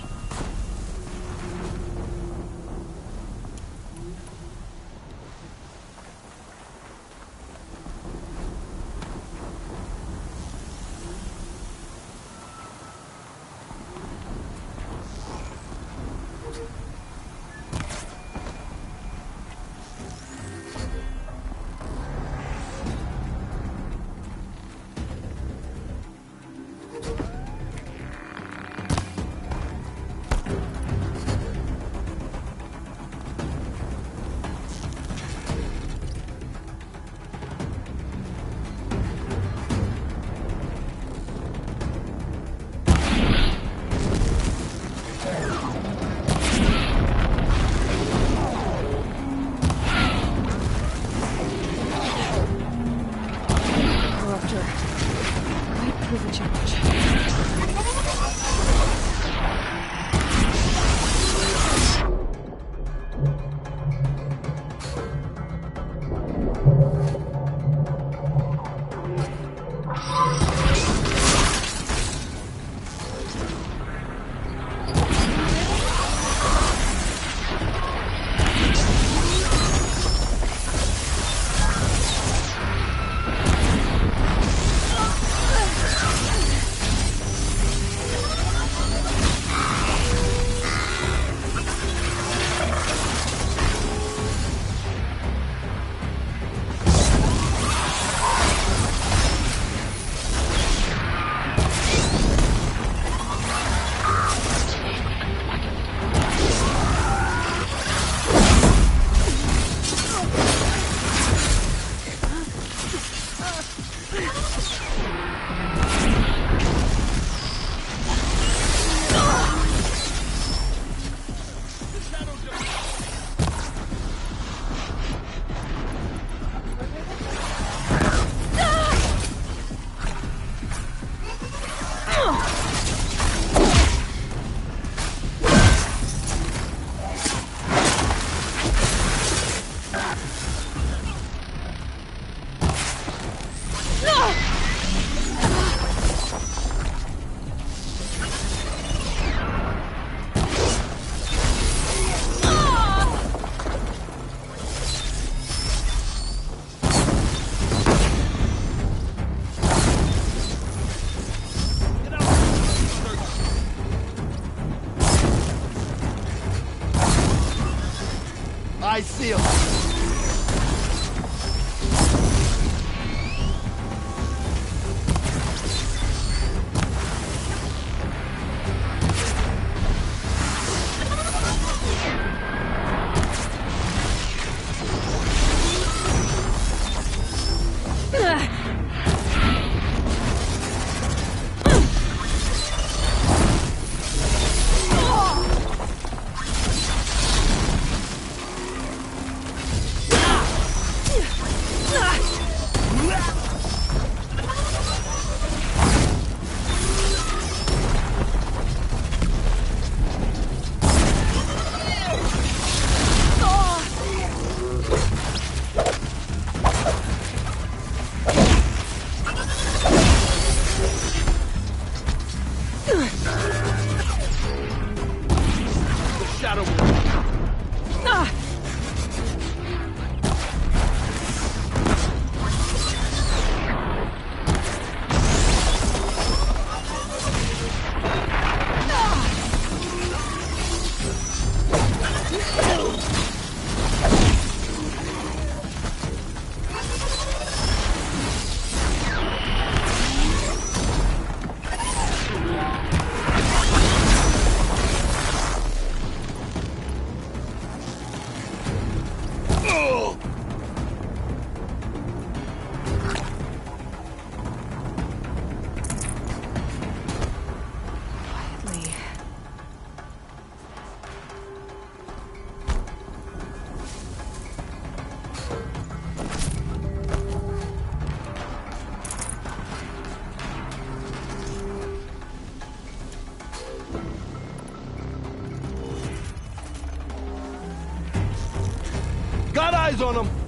I see him. Got eyes on him!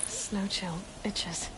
Snow chill itches.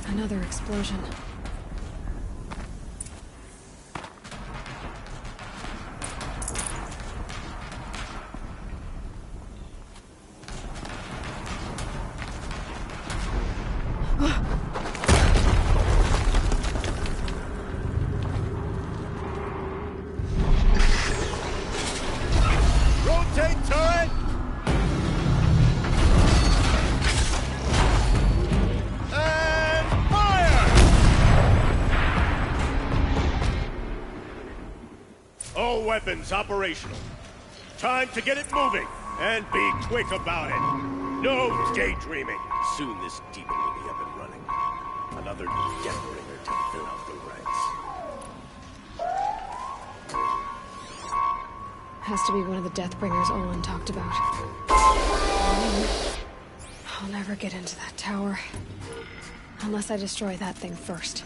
Another explosion. Rotate turret! And fire! All weapons operational. Time to get it moving, and be quick about it. No daydreaming. Soon this demon will be up and running. Another Deathbringer to fill out the ranks. Has to be one of the Deathbringers Olin talked about. I'll never get into that tower. Unless I destroy that thing first.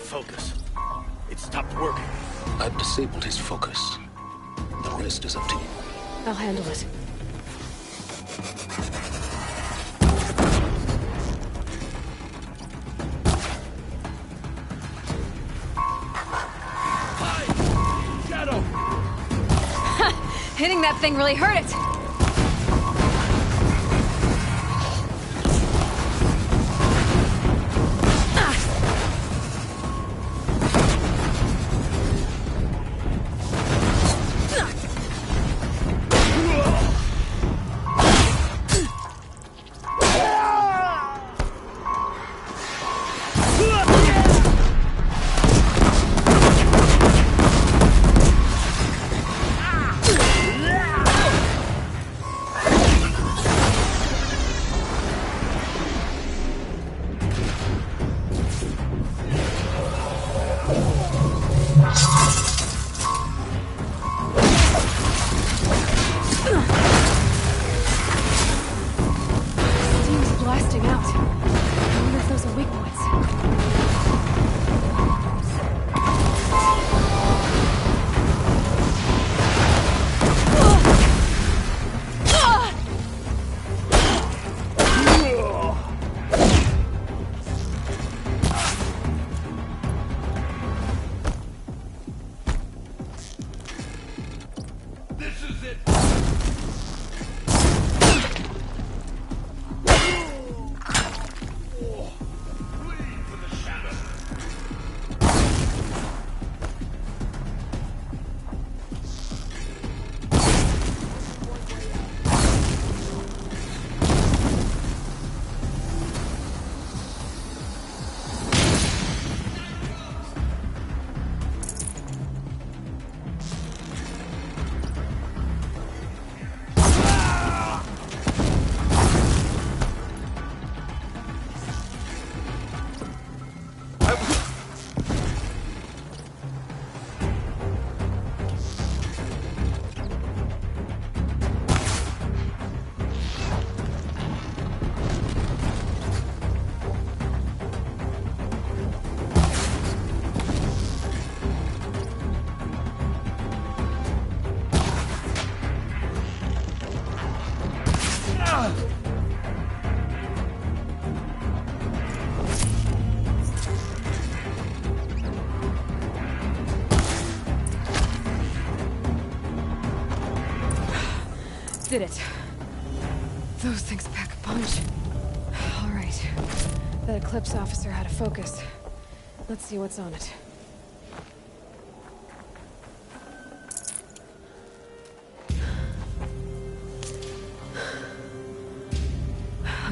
Focus. It stopped working. I've disabled his focus. The rest is up to you. I'll handle it. Shadow! Hitting that thing really hurt it! did it. Those things pack a punch. All right. That Eclipse officer had a focus. Let's see what's on it.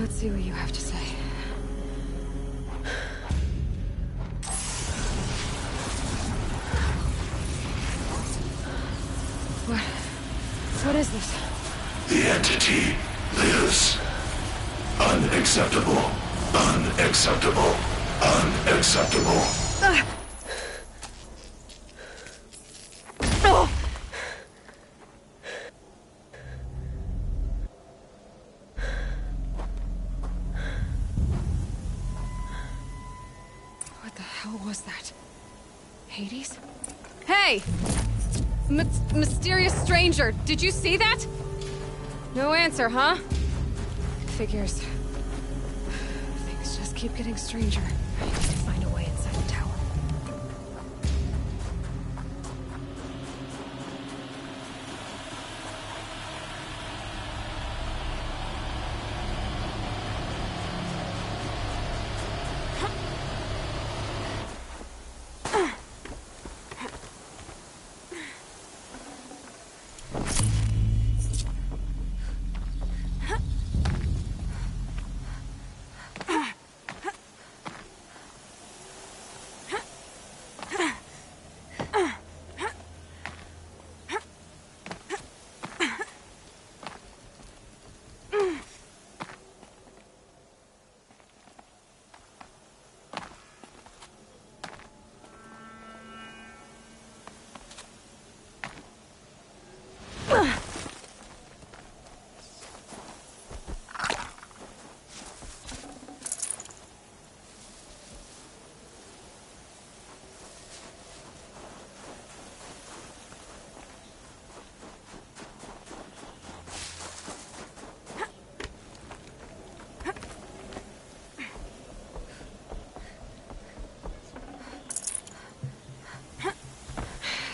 Let's see what you have to say. What is this? The entity lives. Unacceptable. Unacceptable. Unacceptable. What the hell was that? Hades? Hey! Mysterious stranger, did you see that? No answer, huh? Figures. Things just keep getting stranger. I need to find a way inside the tower.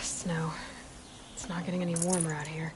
Snow. It's not getting any warmer out here.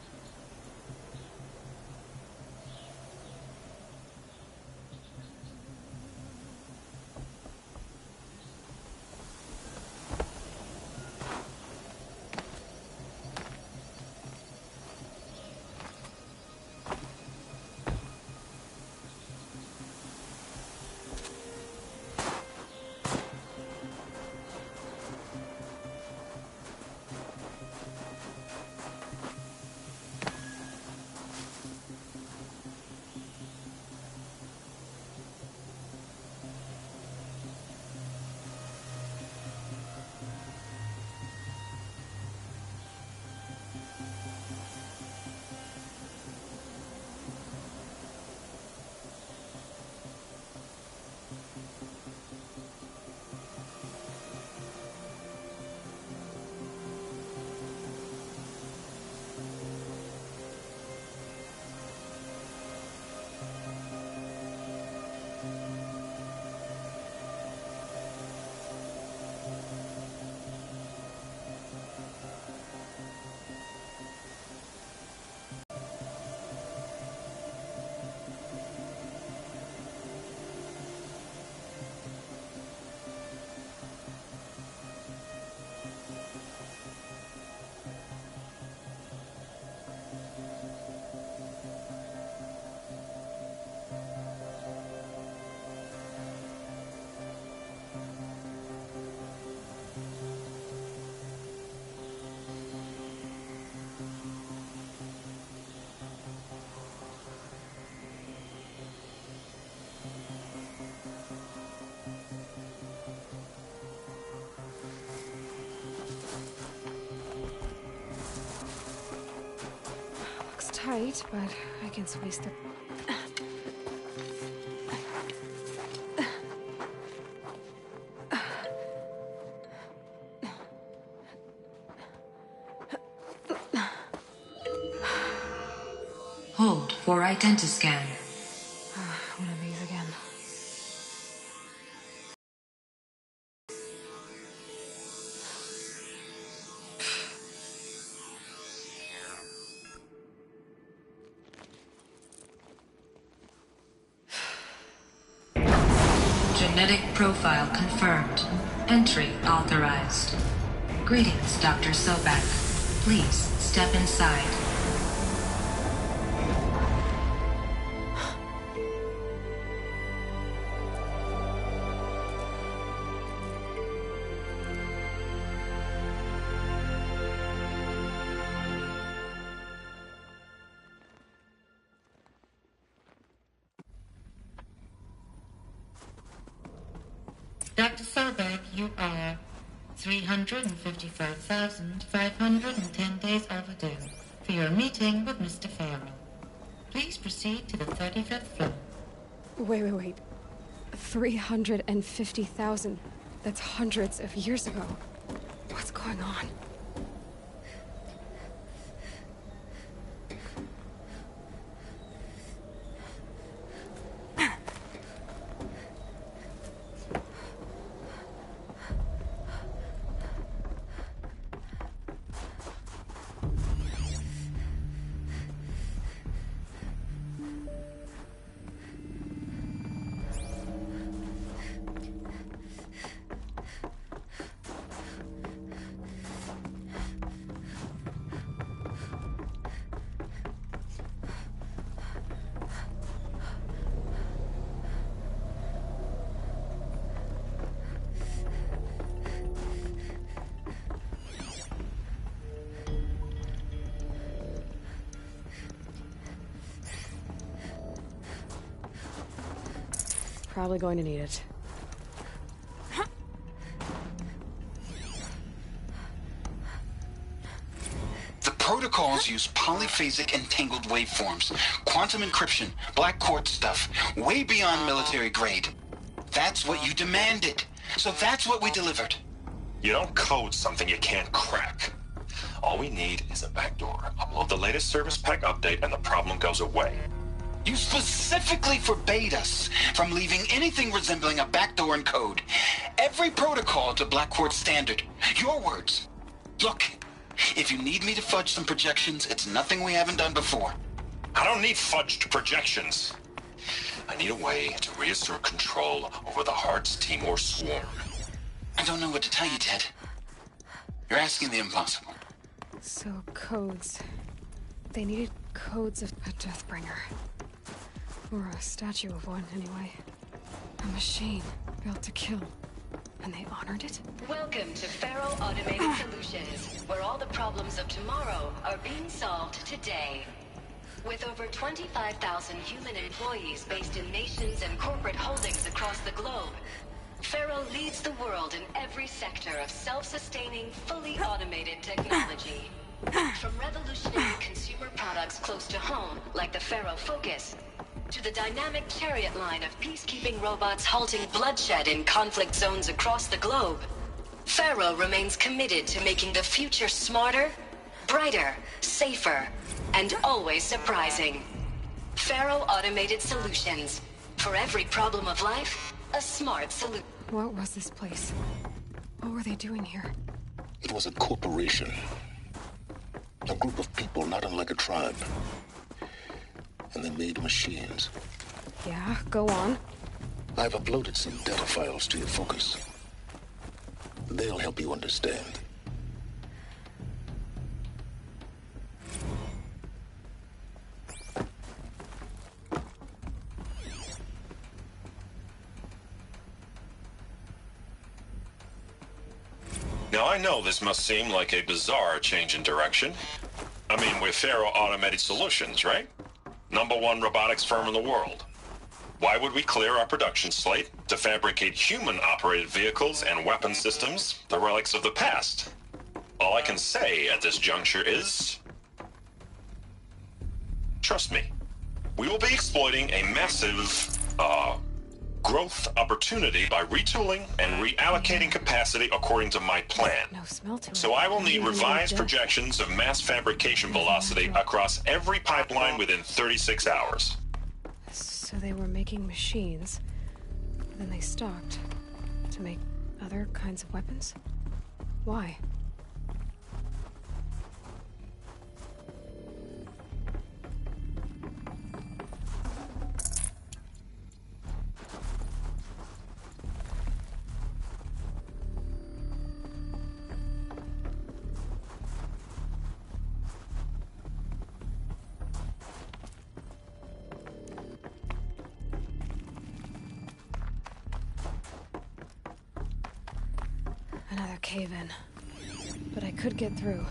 Tight, but I can squeeze through. Hold for identiscan. One of these again. Genetic profile confirmed. Entry authorized. Greetings, Dr. Sobek. Please step inside. Dr. Sobek, you are 355,510 days overdue for your meeting with Mr. Farrell. Please proceed to the 35th floor. Wait. 350,000. That's hundreds of years ago. What's going on? Probably going to need it. The protocols use polyphasic entangled waveforms, quantum encryption, black quartz stuff, way beyond military grade. That's what you demanded. So that's what we delivered. You don't code something you can't crack. All we need is a backdoor. Upload the latest service pack update and the problem goes away. You specifically forbade us from leaving anything resembling a backdoor in code. Every protocol to Black Quartz standard. Your words. Look, if you need me to fudge some projections, it's nothing we haven't done before. I don't need fudged projections. I need a way to reassert control over the Heart's Timor swarm. I don't know what to tell you, Ted. You're asking the impossible. So, codes. They needed codes of a Deathbringer. Or a statue of one, anyway. A machine built to kill. And they honored it? Welcome to Faro Automated Solutions, where all the problems of tomorrow are being solved today. With over 25,000 human employees based in nations and corporate holdings across the globe, Faro leads the world in every sector of self-sustaining, fully automated technology. From revolutionary consumer products close to home, like the Faro Focus, to the dynamic chariot line of peacekeeping robots halting bloodshed in conflict zones across the globe, Faro remains committed to making the future smarter, brighter, safer, and always surprising. Faro Automated Solutions. For every problem of life, a smart solution. What was this place? What were they doing here? It was a corporation. A group of people not unlike a tribe. And they made machines. Yeah, go on. I've uploaded some data files to your focus. They'll help you understand. Now I know this must seem like a bizarre change in direction. I mean, we're Faro Automated Solutions, right? #1 robotics firm in the world. Why would we clear our production slate to fabricate human-operated vehicles and weapon systems, the relics of the past? All I can say at this juncture is... trust me. We will be exploiting a massive, growth opportunity by retooling and reallocating capacity according to my plan. No smell to it. So I will need revised projections of mass fabrication velocity across every pipeline within 36 hours. So they were making machines, then they stopped to make other kinds of weapons? Why? Another cave-in. But I could get through.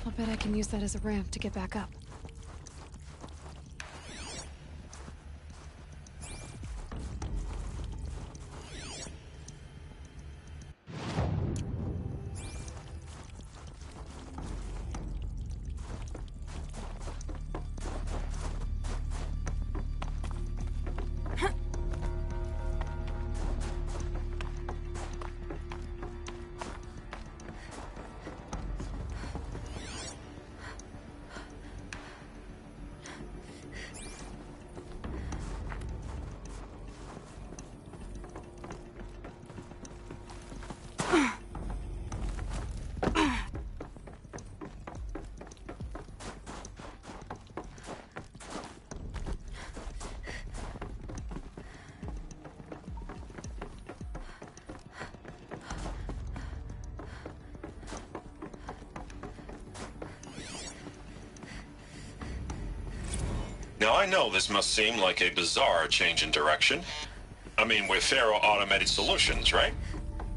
I'll bet I can use that as a ramp to get back up. Now, I know this must seem like a bizarre change in direction. I mean, we're Faro Automated Solutions, right?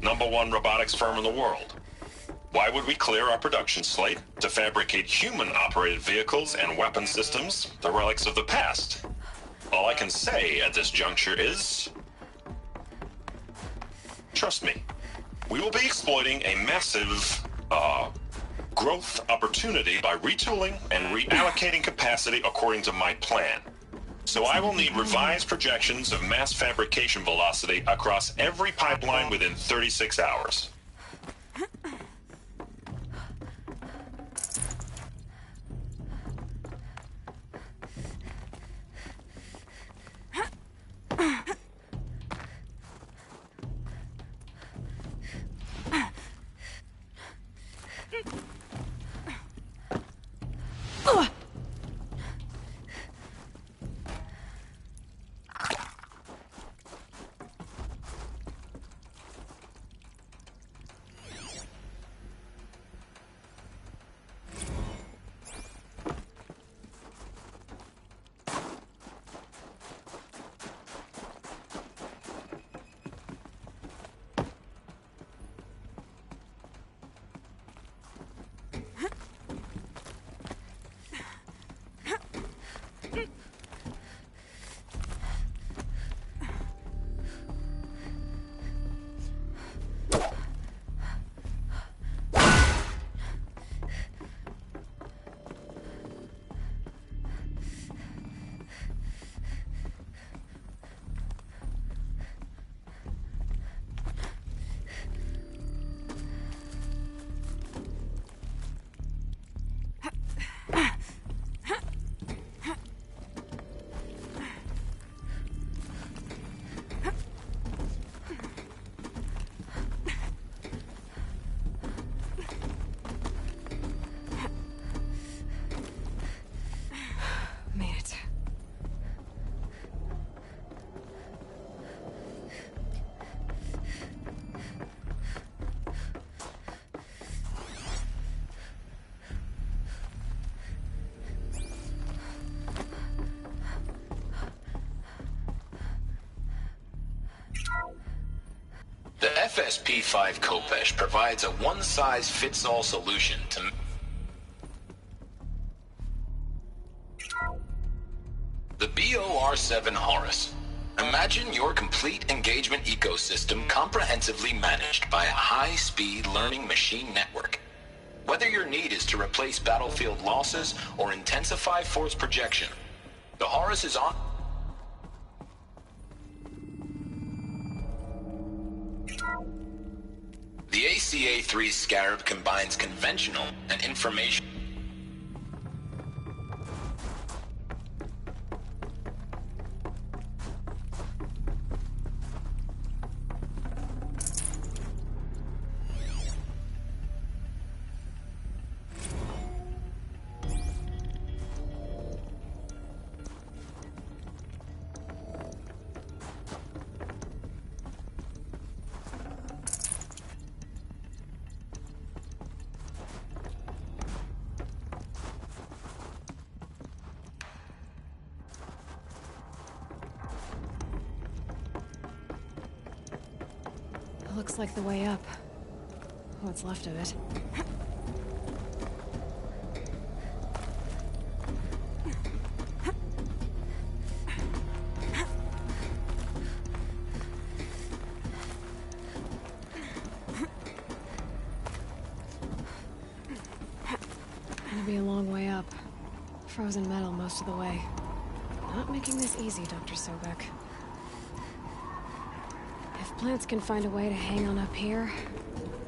#1 robotics firm in the world. Why would we clear our production slate to fabricate human-operated vehicles and weapon systems, the relics of the past? All I can say at this juncture is... trust me, we will be exploiting a massive, growth opportunity by retooling and reallocating capacity according to my plan. So I will need revised projections of mass fabrication velocity across every pipeline within 36 hours. The FSP-5 Kopesh provides a one-size-fits-all solution to... The BOR-7 Horus. Imagine your complete engagement ecosystem comprehensively managed by a high-speed learning machine network. Whether your need is to replace battlefield losses or intensify force projection, the Horus is on... The ACA-3 Scarab combines conventional and information. Looks like the way up. What's left of it. Gonna be a long way up. Frozen metal most of the way. Not making this easy, Dr. Sobek. If plants can find a way to hang on up here,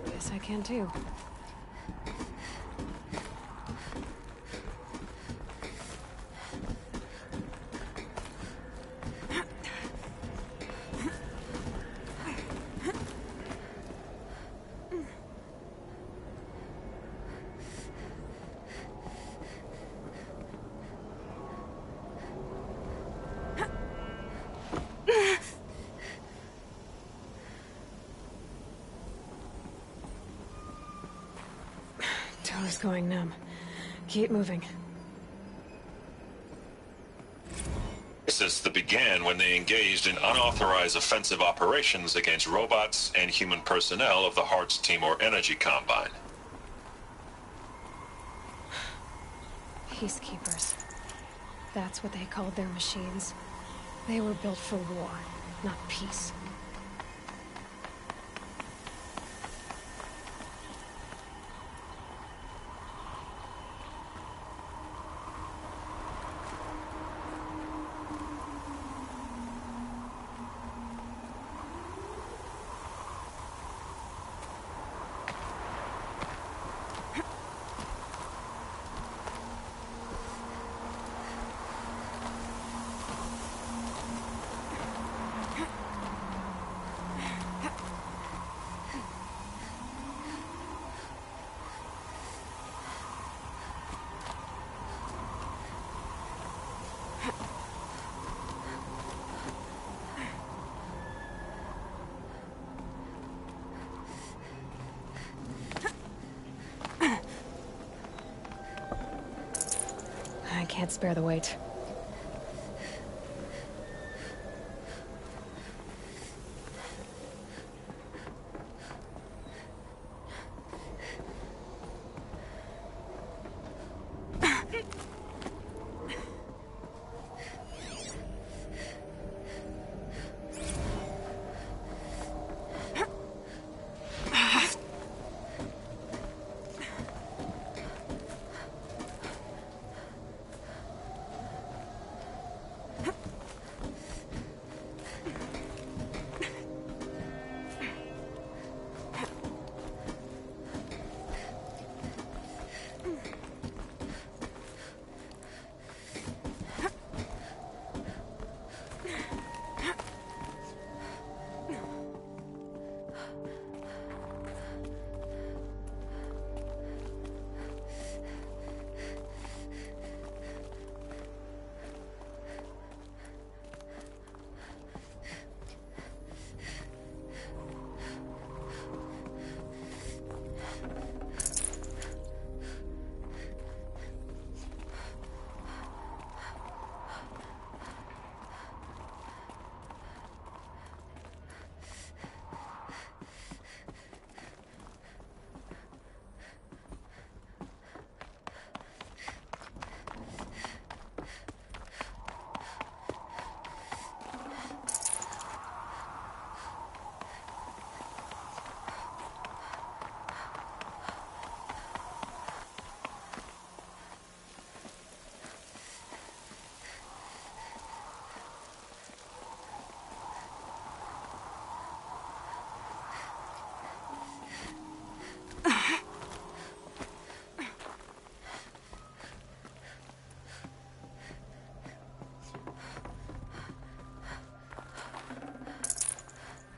guess I can too. Toes going numb. Keep moving. Crisis that began when they engaged in unauthorized offensive operations against robots and human personnel of the Hearts Timor Energy Combine. Peacekeepers. That's what they called their machines. They were built for war, not peace. I can't spare the weight.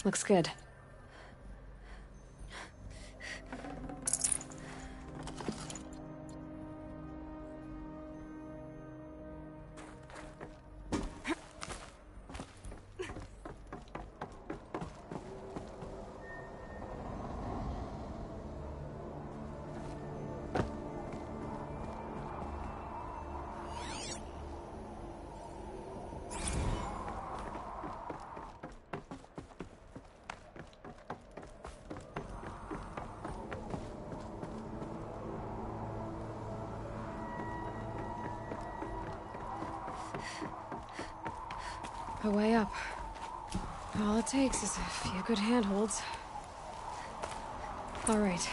Looks good. A way up. All it takes is a few good handholds. All right,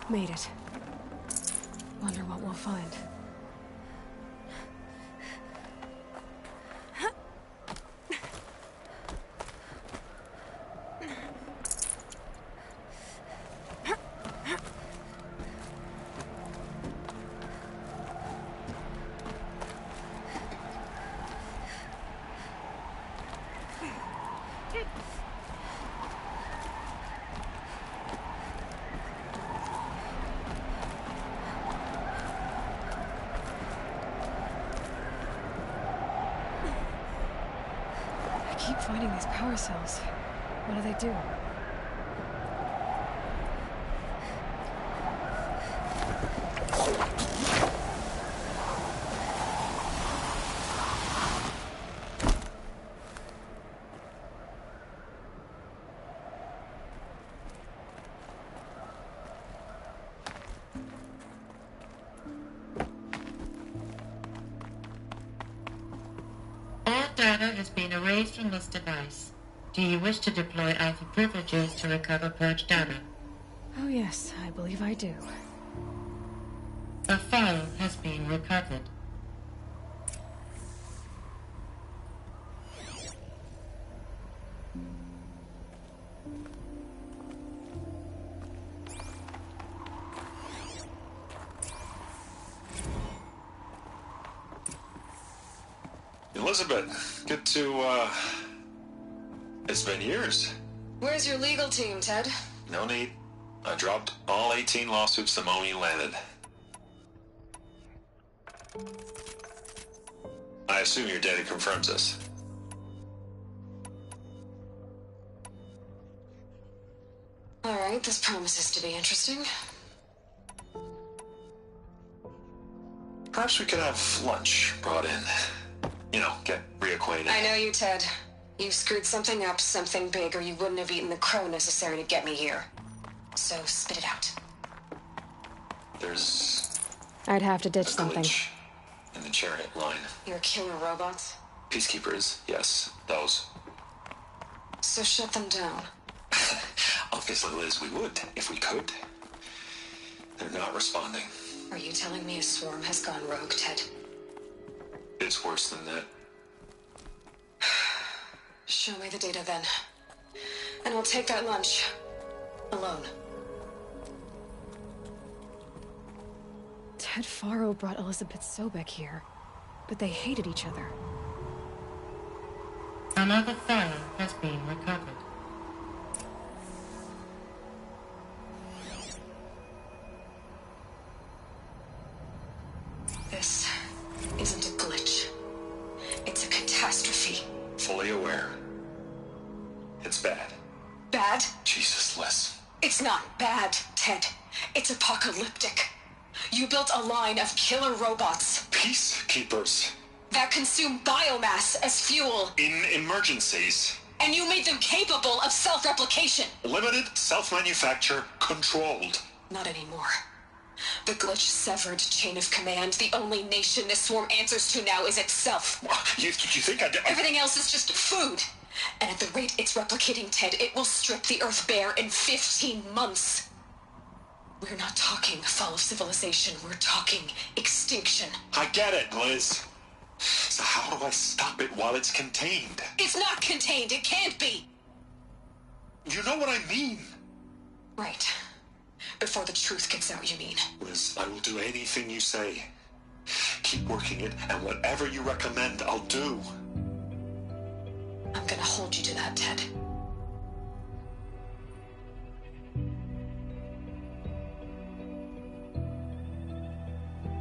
made it. Wonder what we'll find. I keep finding these power cells. What do they do? Data has been erased from this device. Do you wish to deploy Alpha privileges to recover purged data? Oh yes, I believe I do. A file has been recovered. Elizabeth, good to, it's been years. Where's your legal team, Ted? No need. I dropped all 18 lawsuits the moment you landed. I assume your data confirms this. All right, this promises to be interesting. Perhaps we could have lunch brought in. You know, get reacquainted. I know you, Ted. You screwed something up, something big, or you wouldn't have eaten the crow necessary to get me here. So spit it out. There's I'd have to ditch a something. glitch in the chariot line. Your killer robots? Peacekeepers, yes, those. So shut them down. Obviously, Liz, we would, if we could. They're not responding. Are you telling me a swarm has gone rogue, Ted? It's worse than that. Show me the data then. And I'll take that lunch. Alone. Ted Faro brought Elizabeth Sobek here, but they hated each other. Another file has been recovered. This isn't a glitch. It's a catastrophe. Fully aware. It's bad. Bad? Jesus, Liz. It's not bad, Ted. It's apocalyptic. You built a line of killer robots. Peacekeepers. That consume biomass as fuel. In emergencies. And you made them capable of self-replication. Limited, self-manufacture, controlled. Not anymore. The glitch severed chain of command. The only nation this swarm answers to now is itself. You think I did? Everything else is just food. And at the rate it's replicating, Ted, it will strip the Earth bare in 15 months. We're not talking fall of civilization. We're talking extinction. I get it, Liz. So how do I stop it while it's contained? It's not contained. It can't be. You know what I mean. Right. Before the truth gets out, you mean? Liz, I will do anything you say. Keep working it, and whatever you recommend, I'll do. I'm gonna hold you to that, Ted.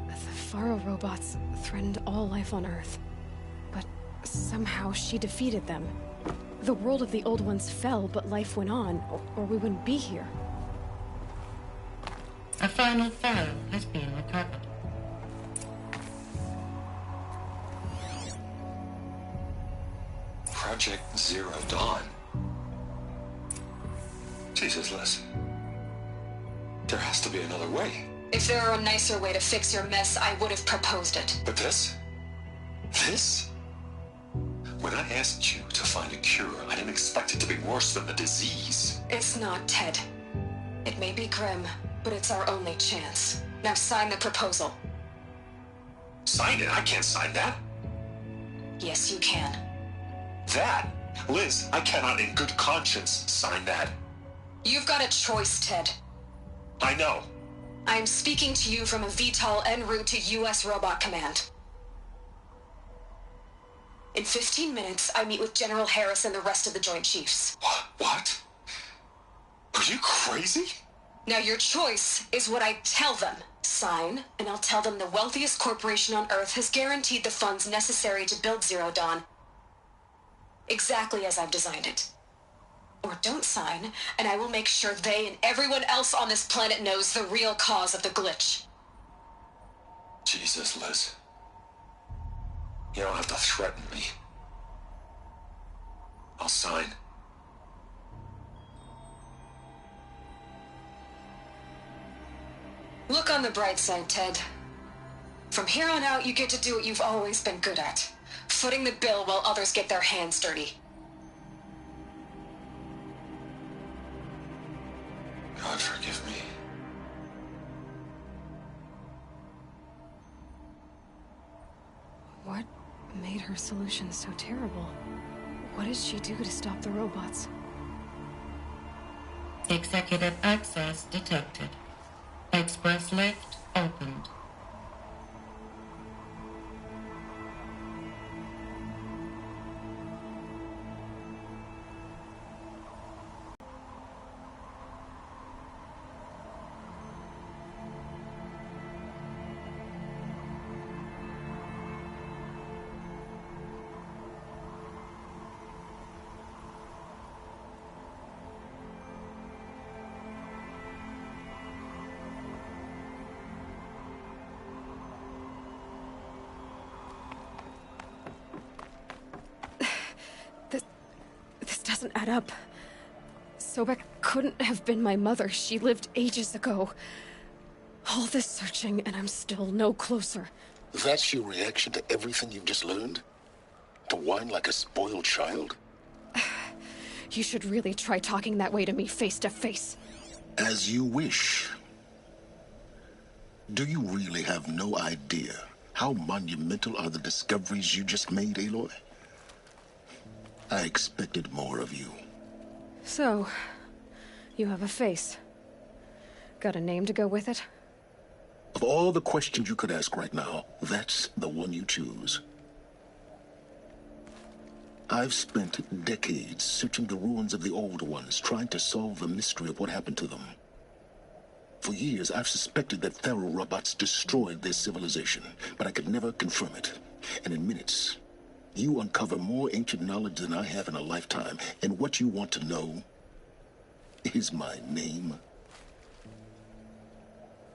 The Faro robots threatened all life on Earth. But somehow she defeated them. The world of the old ones fell, but life went on, or we wouldn't be here. A final file has been recovered. Project Zero Dawn. Jesus, Liz. There has to be another way. If there were a nicer way to fix your mess, I would have proposed it. But this? This? When I asked you to find a cure, I didn't expect it to be worse than the disease. It's not, Ted. It may be grim, but it's our only chance. Now sign the proposal. Sign it? I can't sign that. Yes, you can. That? Liz, I cannot in good conscience sign that. You've got a choice, Ted. I know. I am speaking to you from a VTOL en route to U.S. Robot Command. In 15 minutes, I meet with General Harris and the rest of the Joint Chiefs. What? Are you crazy? Now your choice is what I tell them. Sign, and I'll tell them the wealthiest corporation on Earth has guaranteed the funds necessary to build Zero Dawn. Exactly as I've designed it. Or don't sign, and I will make sure they and everyone else on this planet knows the real cause of the glitch. Jesus, Liz. You don't have to threaten me. I'll sign. Look on the bright side, Ted. From here on out, you get to do what you've always been good at. Footing the bill while others get their hands dirty. God forgive me. What made her solution so terrible? What does she do to stop the robots? Executive access detected. Express lift opened. Doesn't add up. Sobek couldn't have been my mother. She lived ages ago. All this searching, and I'm still no closer. That's your reaction to everything you've just learned? To whine like a spoiled child? You should really try talking that way to me face to face. As you wish. Do you really have no idea how monumental are the discoveries you just made, Aloy? I expected more of you. So, you have a face. Got a name to go with it? Of all the questions you could ask right now, that's the one you choose. I've spent decades searching the ruins of the old ones, trying to solve the mystery of what happened to them. For years, I've suspected that Pharaoh robots destroyed their civilization, but I could never confirm it. And in minutes, you uncover more ancient knowledge than I have in a lifetime, and what you want to know is my name.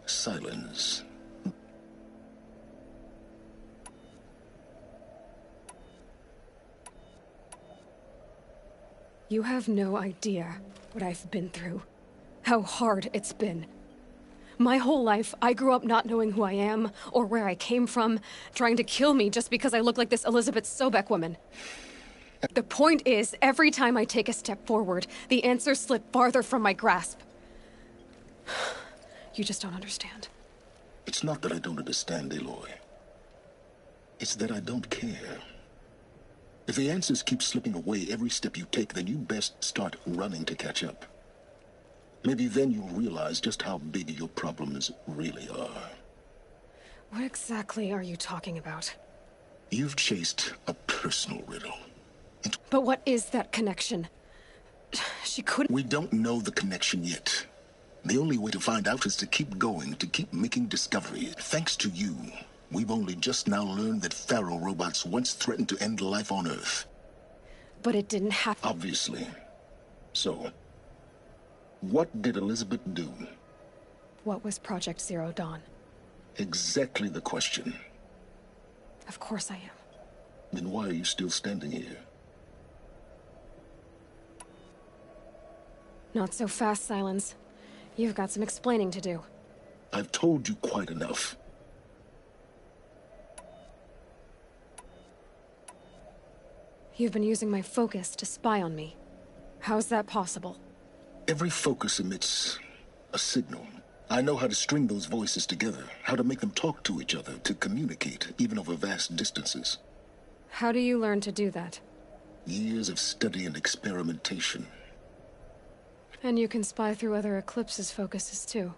Silence. You have no idea what I've been through. How hard it's been. My whole life, I grew up not knowing who I am, or where I came from, trying to kill me just because I look like this Elizabeth Sobek woman. The point is, every time I take a step forward, the answers slip farther from my grasp. You just don't understand. It's not that I don't understand, Aloy. It's that I don't care. If the answers keep slipping away every step you take, then you best start running to catch up. Maybe then you'll realize just how big your problems really are. What exactly are you talking about? You've chased a personal riddle. But what is that connection? She couldn't... We don't know the connection yet. The only way to find out is to keep going, to keep making discoveries. Thanks to you, we've only just now learned that Pharaoh robots once threatened to end life on Earth. But it didn't happen. Obviously. So, what did Elizabeth do? What was Project Zero Dawn? Exactly the question. Of course I am. Then why are you still standing here? Not so fast, Silence. You've got some explaining to do. I've told you quite enough. You've been using my focus to spy on me. How's that possible? Every focus emits a signal. I know how to string those voices together, how to make them talk to each other, to communicate, even over vast distances. How do you learn to do that? Years of study and experimentation. And you can spy through other Eclipse's focuses too?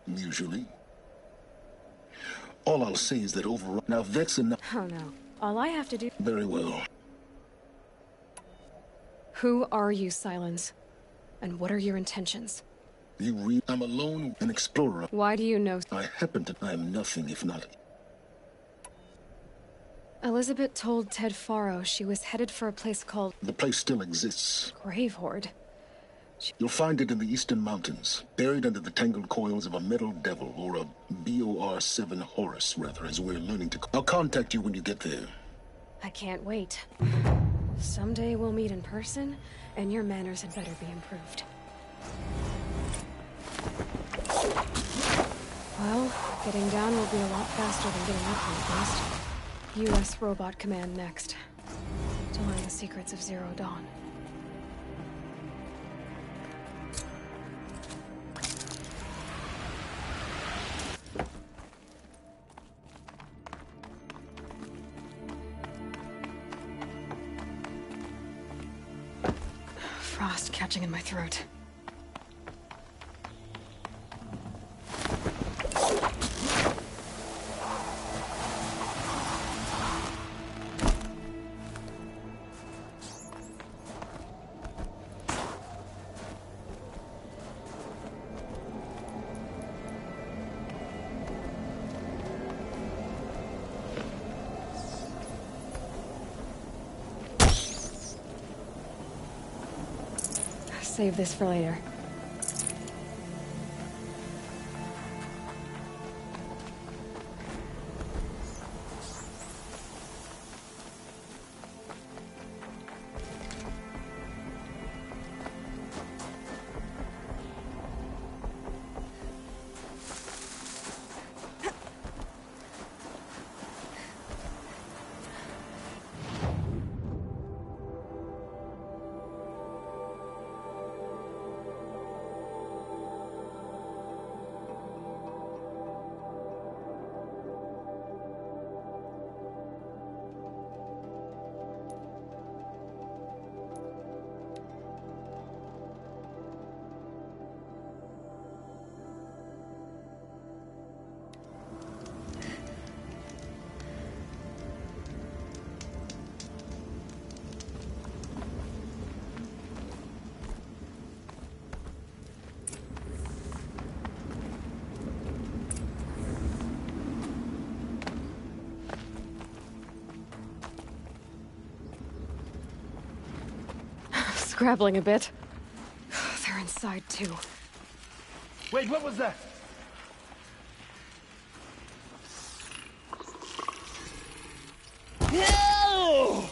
Usually. All I'll say is that overall... Now that's enough. Oh no. All I have to do... Very well. Who are you, Silence? And what are your intentions? I'm a lone, an explorer. Why do you know... I am nothing if not... Elizabeth told Ted Faro she was headed for a place called... The place still exists. Grave Horde. You'll find it in the Eastern Mountains, buried under the tangled coils of a metal devil, or a BOR-7 Horus, rather, as we're learning to... I'll contact you when you get there. I can't wait. Someday we'll meet in person, and your manners had better be improved. Well, getting down will be a lot faster than getting up here first. U.S. Robot Command next. To learn the secrets of Zero Dawn. Frost catching in my throat. Save this for later. Scrabbling a bit. They're inside too. Wait, what was that? No!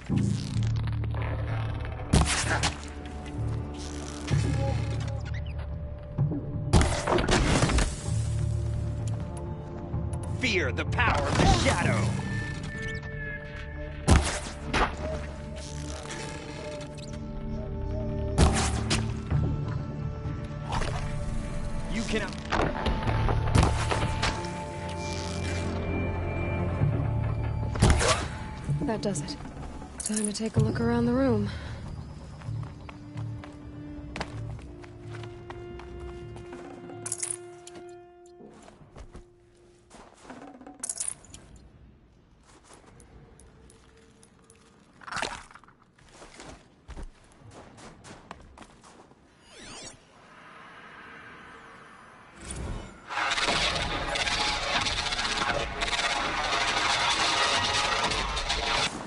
Fear the power of the shadow! You cannot... That does it. Time to take a look around the room.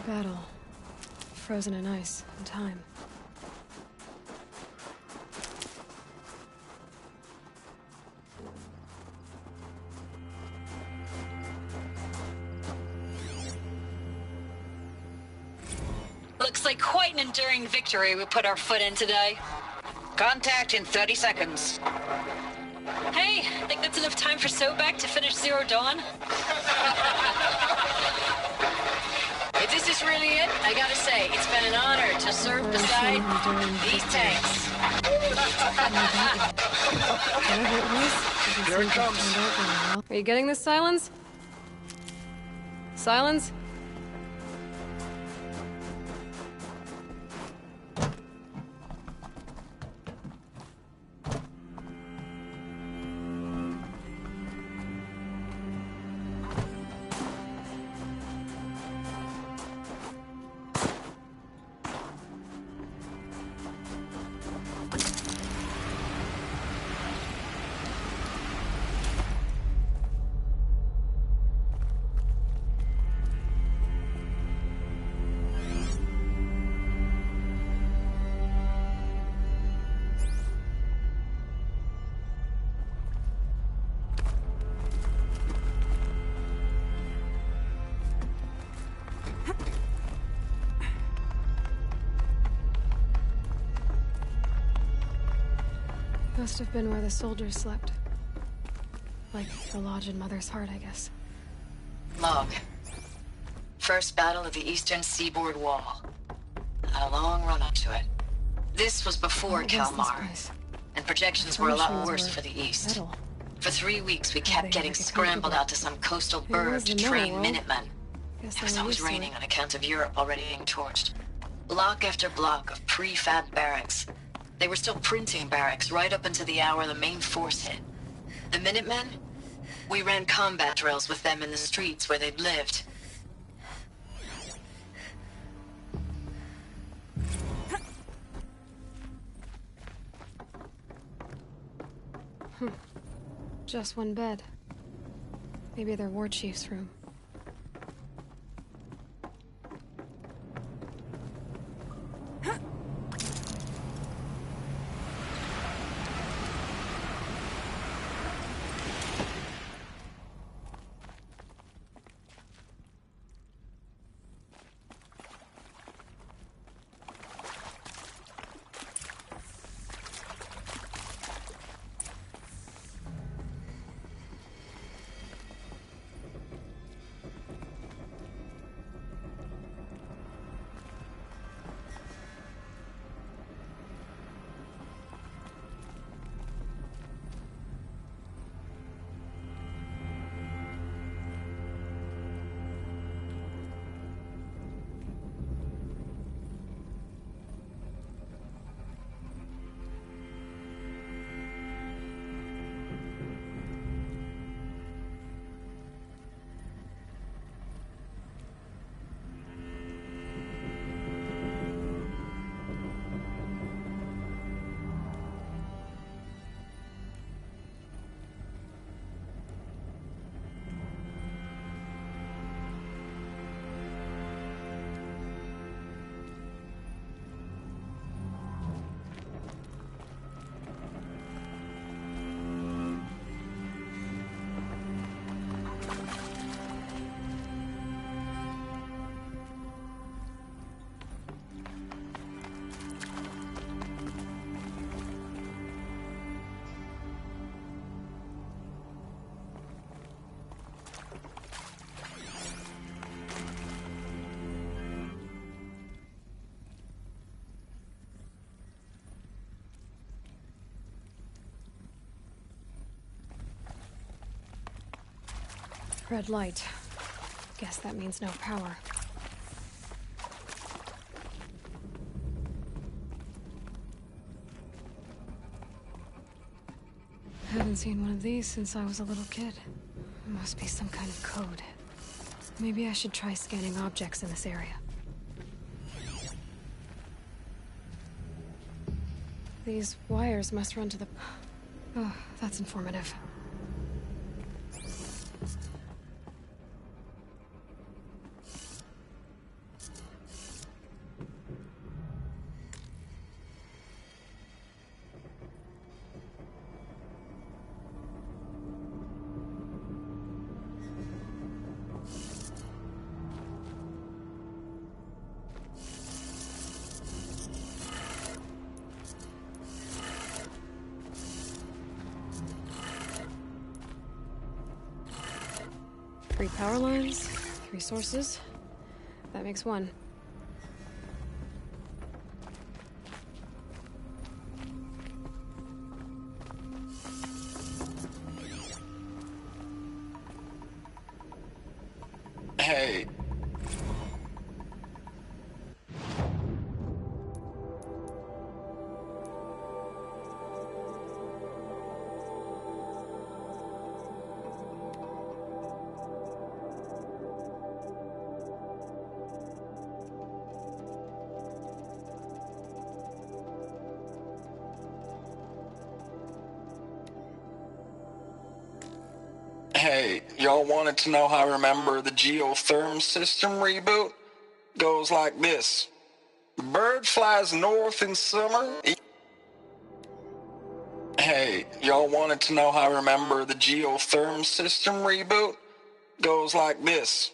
Battle. Frozen in ice and time. Looks like quite an enduring victory we put our foot in today. Contact in 30 seconds. Hey, think that's enough time for Sobek to finish Zero Dawn? If this is really it, I gotta say, it's been an honor to serve beside these tanks. Here it comes. Are you getting this, Silence? Silence? Must have been where the soldiers slept. Like the lodge in Mother's Heart, I guess. Log. First battle of the eastern seaboard wall. Had a long run up to it. This was before Kalmar, and projections were a lot worse for the east. Metal. For 3 weeks, we kept getting scrambled out to some coastal burg to train Minutemen. It was always raining on account of Europe already being torched. Block after block of prefab barracks. They were still printing barracks right up until the hour the main force hit. The Minutemen? We ran combat drills with them in the streets where they'd lived. Just one bed. Maybe their war chief's room. Red light. Guess that means no power. Haven't seen one of these since I was a little kid. Must be some kind of code. Maybe I should try scanning objects in this area. These wires must run to the... Oh, that's informative. Three power lines, 3 sources. That makes 1. Hey. Hey, y'all wanted to know how I remember the geotherm system reboot? Goes like this. Bird flies north in summer. Hey, y'all wanted to know how I remember the geotherm system reboot? Goes like this.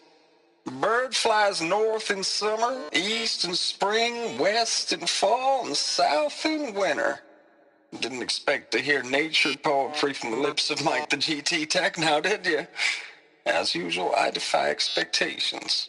Bird flies north in summer, east in spring, west in fall, and south in winter. Didn't expect to hear nature poetry from the lips of Mike the GT Tech now, did you? As usual, I defy expectations.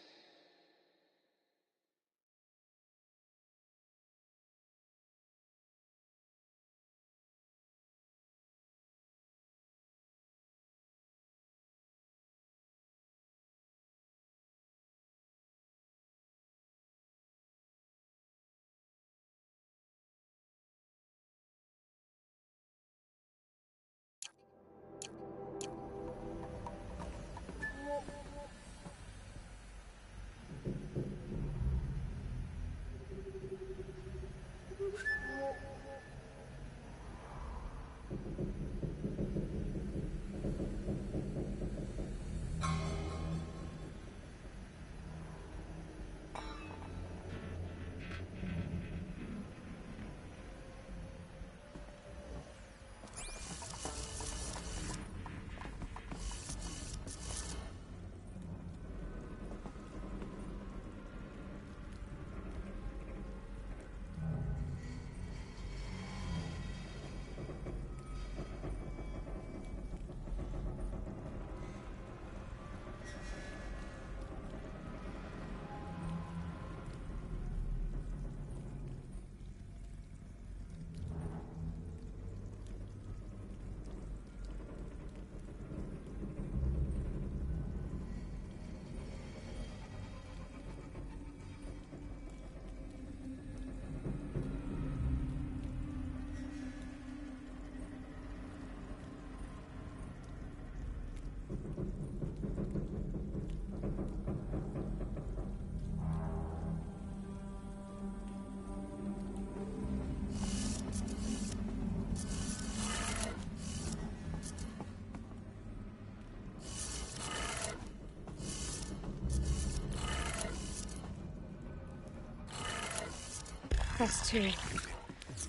That's 2.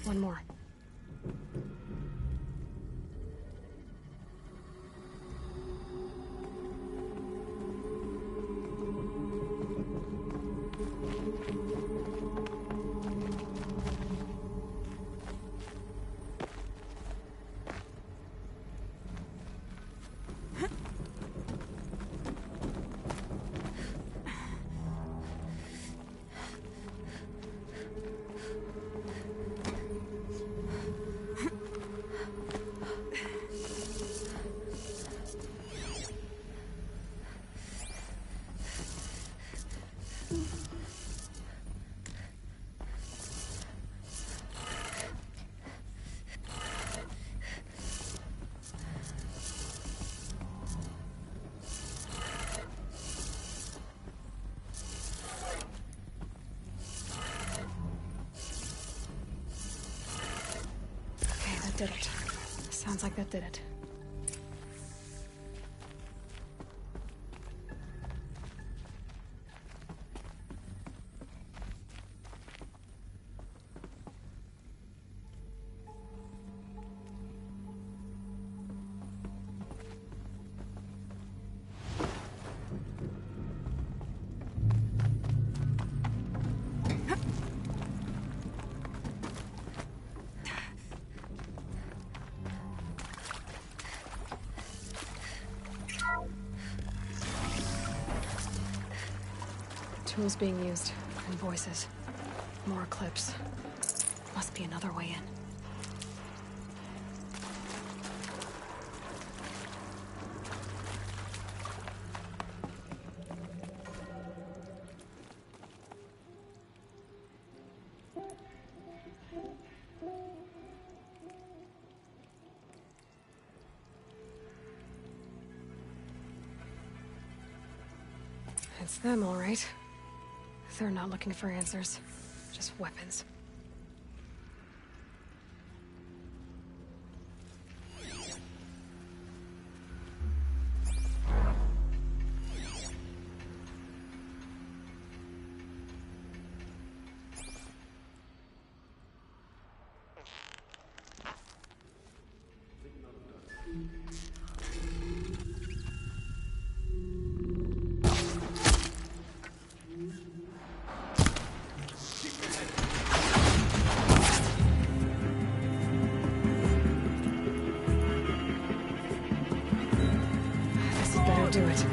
1 more. did it. Sounds like that did it. Tools being used, and voices. More clips. Must be another way in. It's them, all right. They're not looking for answers, just weapons. Do it.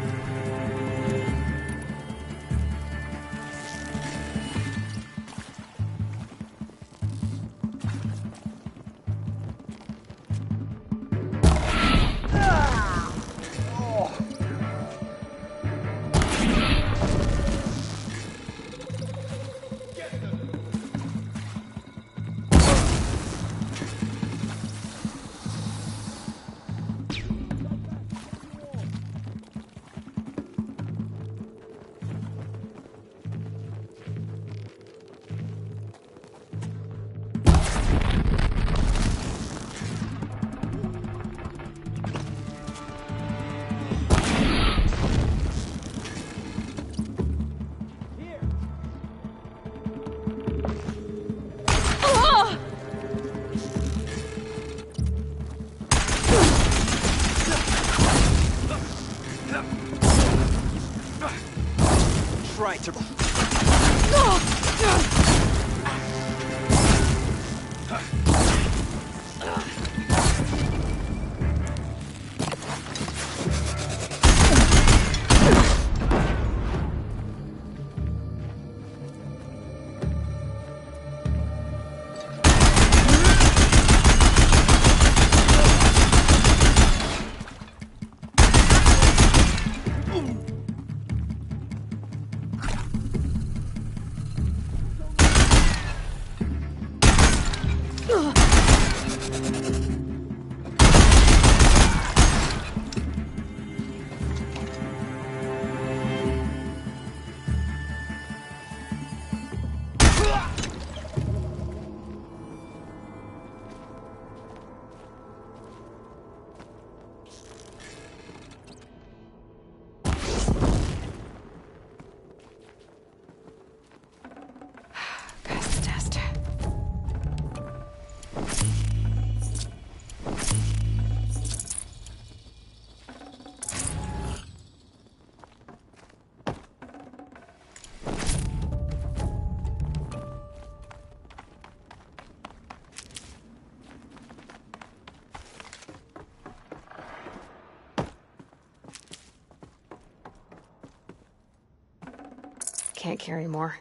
Try to... Can't carry more.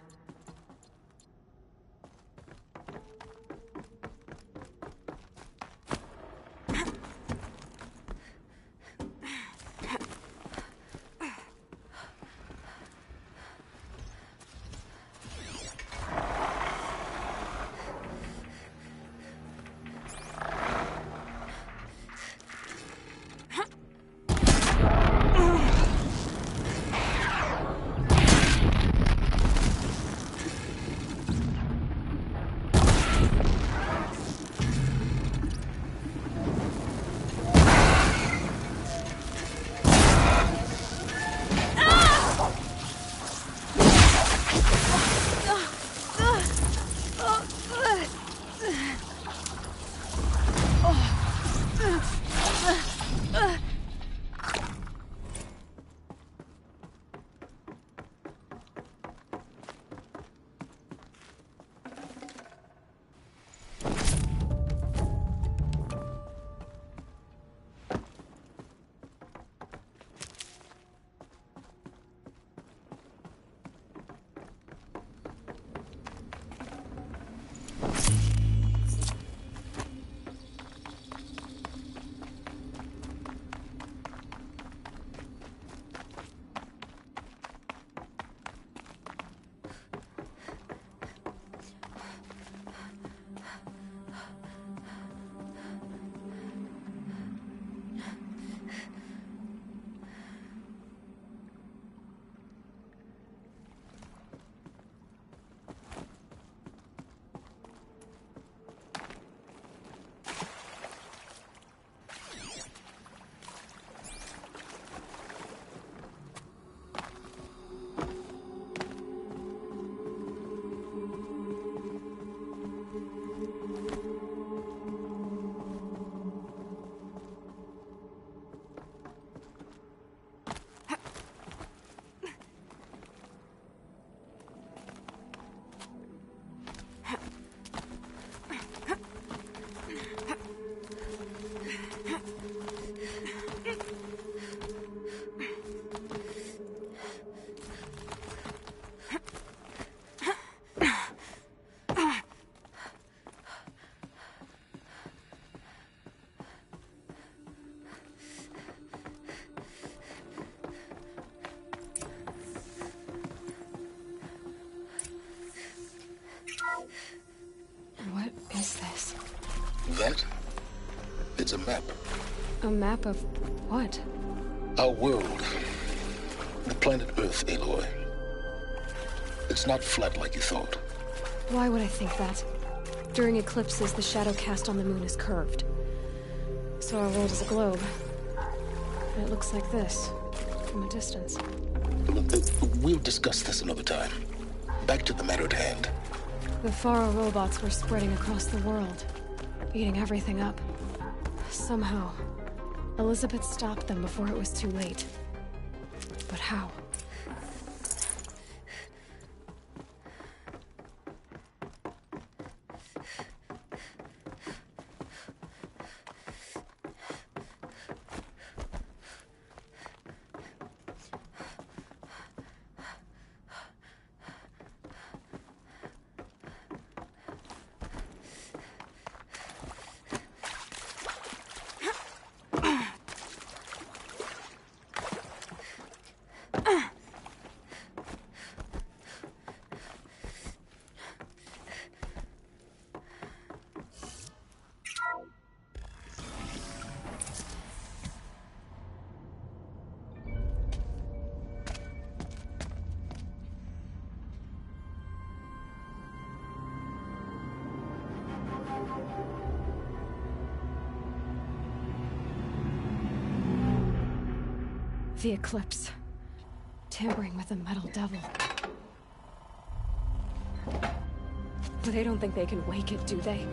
What is this? That? It's a map. A map of what? Our world. The planet Earth, Aloy. It's not flat like you thought. Why would I think that? During eclipses, the shadow cast on the moon is curved. So our world is a globe. And it looks like this, from a distance. We'll discuss this another time. Back to the matter at hand. The Faro robots were spreading across the world, eating everything up. Somehow, Elizabeth stopped them before it was too late. But how? The eclipse. Tampering with the metal devil. But they don't think they can wake it, do they?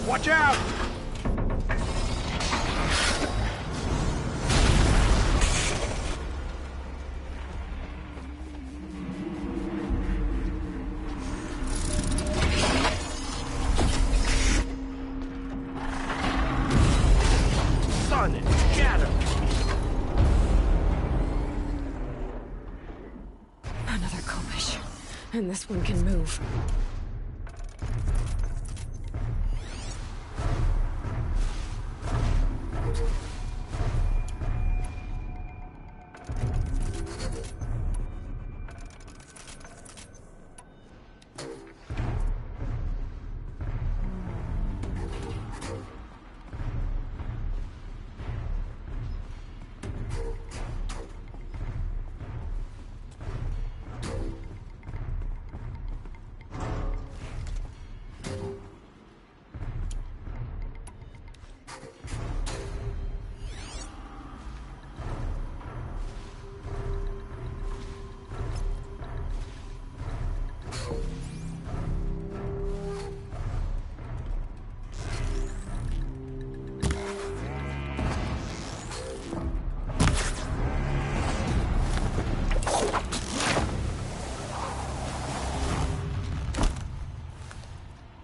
Watch out! And this one can move.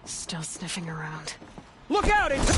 Still sniffing around. Look out! It's...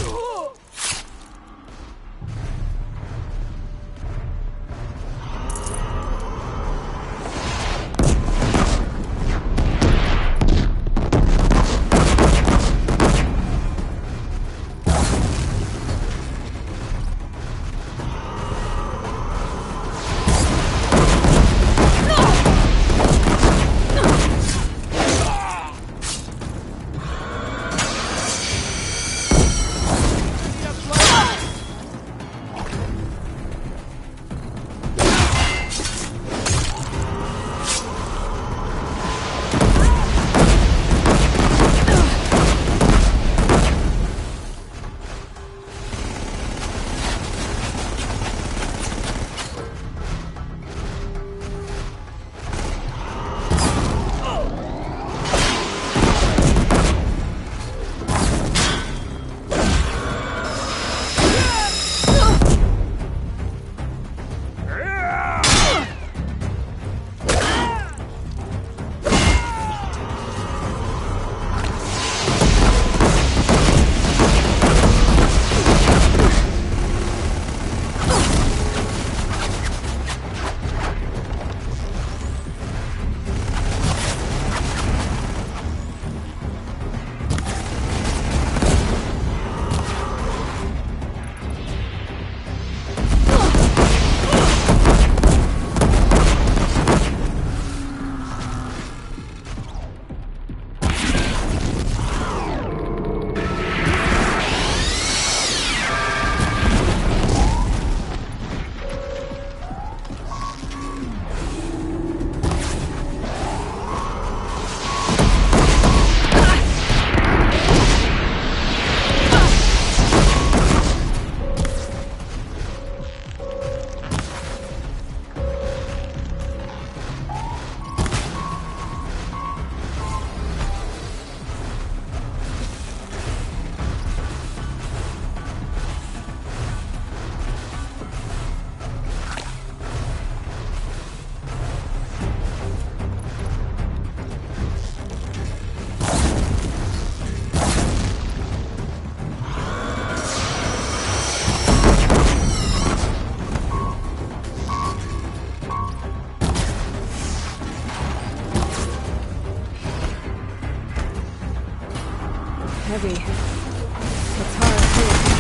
heavy. It's hard, too.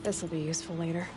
This'll be useful later.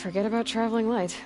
Forget about traveling light.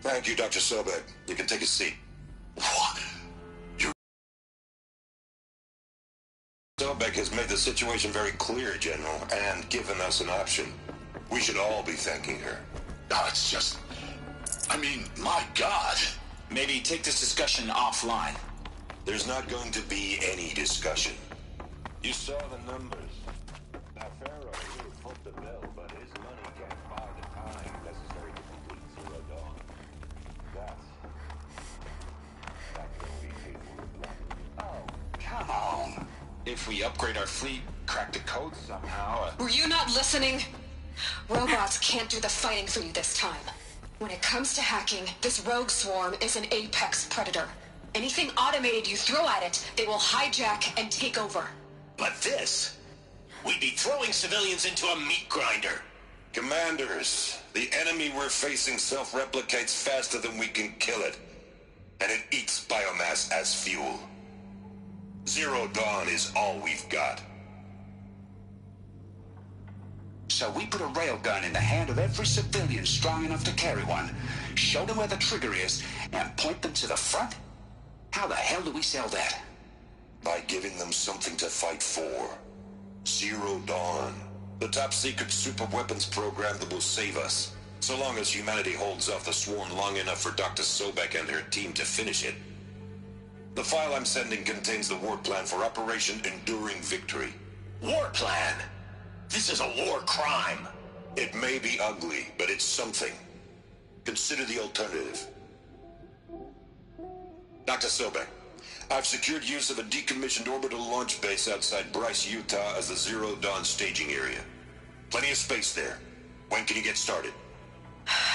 Thank you, Dr. Sobek. You can take a seat. What? Sobek has made the situation very clear, General, and given us an option. We should all be thanking her. No, it's just... I mean, my God. Maybe take this discussion offline. There's not going to be any discussion. You saw the numbers. Now, Pharaoh really put the bill, but his money can't buy the time necessary to complete Zero Dawn. That's going to be painful. Oh, come on. If we upgrade our fleet, crack the code somehow... Were you not listening? Robots can't do the fighting for you this time. When it comes to hacking, this rogue swarm is an apex predator. Anything automated you throw at it, they will hijack and take over. But this... we'd be throwing civilians into a meat grinder. Commanders, the enemy we're facing self-replicates faster than we can kill it. And it eats biomass as fuel. Zero Dawn is all we've got. So we put a railgun in the hand of every civilian strong enough to carry one, show them where the trigger is, and point them to the front? How the hell do we sell that? By giving them something to fight for. Zero Dawn. The top-secret super-weapons program that will save us. So long as humanity holds off the swarm long enough for Dr. Sobek and her team to finish it. The file I'm sending contains the war plan for Operation Enduring Victory. War plan? This is a war crime. It may be ugly, but it's something. Consider the alternative. Dr. Sobek, I've secured use of a decommissioned orbital launch base outside Bryce, Utah as the Zero Dawn staging area. Plenty of space there. When can you get started?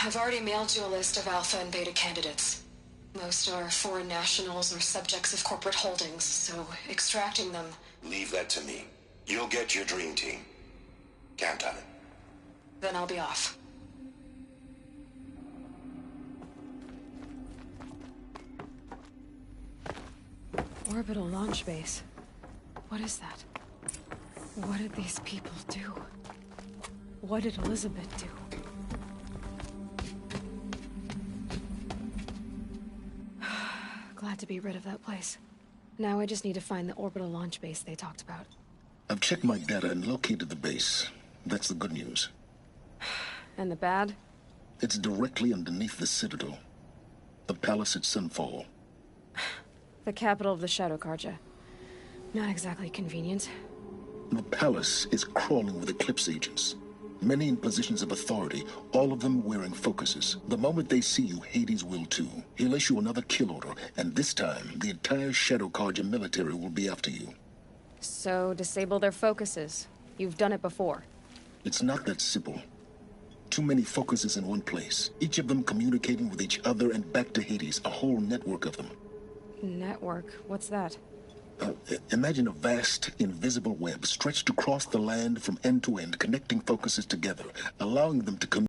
I've already mailed you a list of alpha and beta candidates. Most are foreign nationals or subjects of corporate holdings, so extracting them... Leave that to me. You'll get your dream team. Count on it. Then I'll be off. Orbital launch base. What is that? What did these people do? What did Elizabeth do? Glad to be rid of that place. Now I just need to find the orbital launch base they talked about. I've checked my data and located the base. That's the good news. And the bad? It's directly underneath the Citadel. The palace at Sunfall. The capital of the Shadow Carja. Not exactly convenient. The palace is crawling with Eclipse agents. Many in positions of authority, all of them wearing focuses. The moment they see you, Hades will too. He'll issue another kill order, and this time, the entire Shadow Carja military will be after you. So, disable their focuses. You've done it before. It's not that simple. Too many focuses in one place. Each of them communicating with each other and back to Hades, a whole network of them. Network? What's that? Imagine a vast, invisible web stretched across the land from end to end, connecting focuses together, allowing them to